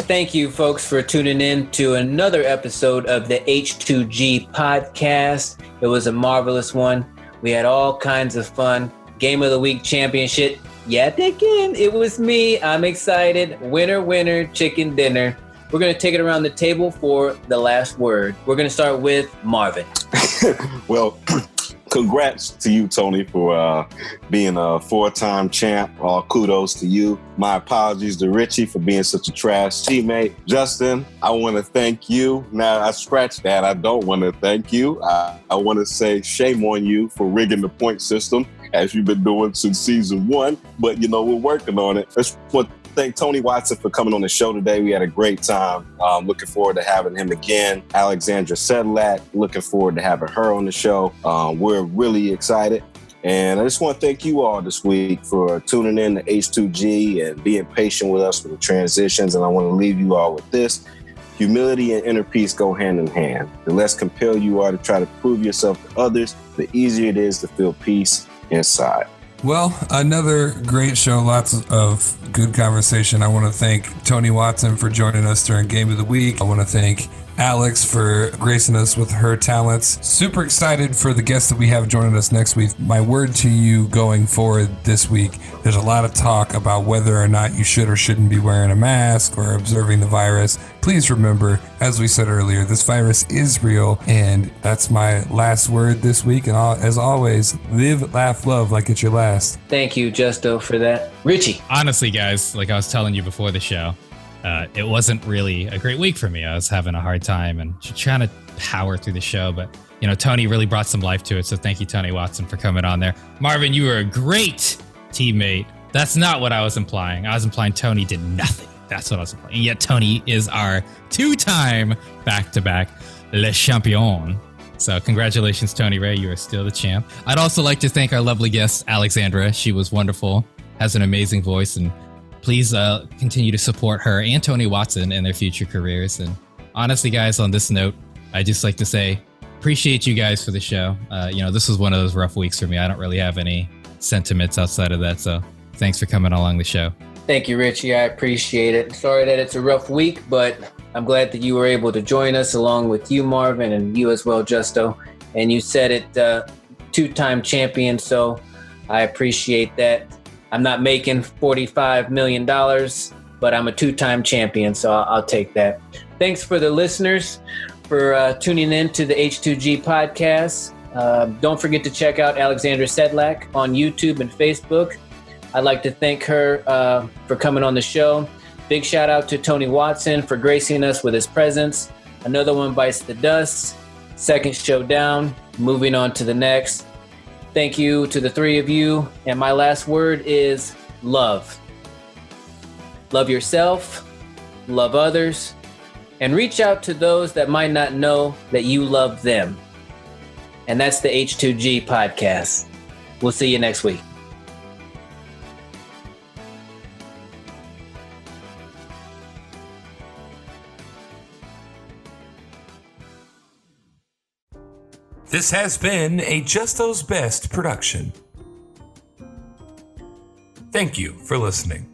Thank you, folks, for tuning in to another episode of the H2G Podcast. It was a marvelous one. We had all kinds of fun. Game of the Week championship. Yet again, it was me. I'm excited. Winner, winner, chicken dinner. We're going to take it around the table for the last word. We're going to start with Marvin. Well, congrats to you, Tony, for being a 4-time champ. All kudos to you. My apologies to Richie for being such a trash teammate. Justin, I want to thank you. Now, I scratched that. I don't want to thank you. I want to say shame on you for rigging the point system, as you've been doing since season 1. But, you know, we're working on it. Let's thank Tony Watson for coming on the show today. We had a great time. Looking forward to having him again. Alexandra Sedlak, looking forward to having her on the show. We're really excited. And I just want to thank you all this week for tuning in to H2G and being patient with us with the transitions. And I want to leave you all with this. Humility and inner peace go hand in hand. The less compelled you are to try to prove yourself to others, the easier it is to feel peace inside. Well, another great show, lots of good conversation. I want to thank Tony Watson for joining us during Game of the Week. I want to thank Alex for gracing us with her talents. Super excited for the guests that we have joining us next week. My word to you going forward this week, there's a lot of talk about whether or not you should or shouldn't be wearing a mask or observing the virus. Please remember, as we said earlier, this virus is real, and that's my last word this week. And as always, live, laugh, love like it's your last. Thank you, Justo, for that. Richie. Honestly, guys, like I was telling you before the show, it wasn't really a great week for me. I was having a hard time and trying to power through the show, but Tony really brought some life to it. So thank you, Tony Watson, for coming on there. Marvin, you were a great teammate. That's not what I was implying. I was implying Tony did nothing. That's what I was implying. And yet Tony is our two-time back-to-back Le Champion. So congratulations, Tony Ray. You are still the champ. I'd also like to thank our lovely guest, Alexandra. She was wonderful, has an amazing voice, and please continue to support her and Tony Watson in their future careers. And honestly, guys, on this note, I just like to say, appreciate you guys for the show. This was one of those rough weeks for me. I don't really have any sentiments outside of that. So thanks for coming along the show. Thank you, Richie. I appreciate it. Sorry that it's a rough week, but I'm glad that you were able to join us along with you, Marvin, and you as well, Justo. And you said it, two-time champion, so I appreciate that. I'm not making $45 million, but I'm a two-time champion, so I'll take that. Thanks for the listeners for tuning in to the H2G Podcast. Don't forget to check out Alexandra Sedlak on YouTube and Facebook. I'd like to thank her for coming on the show. Big shout out to Tony Watson for gracing us with his presence. Another one bites the dust. Second show down. Moving on to the next. Thank you to the three of you. And my last word is love. Love yourself, love others, and reach out to those that might not know that you love them. And that's the H2G Podcast. We'll see you next week. This has been a Justo's Best production. Thank you for listening.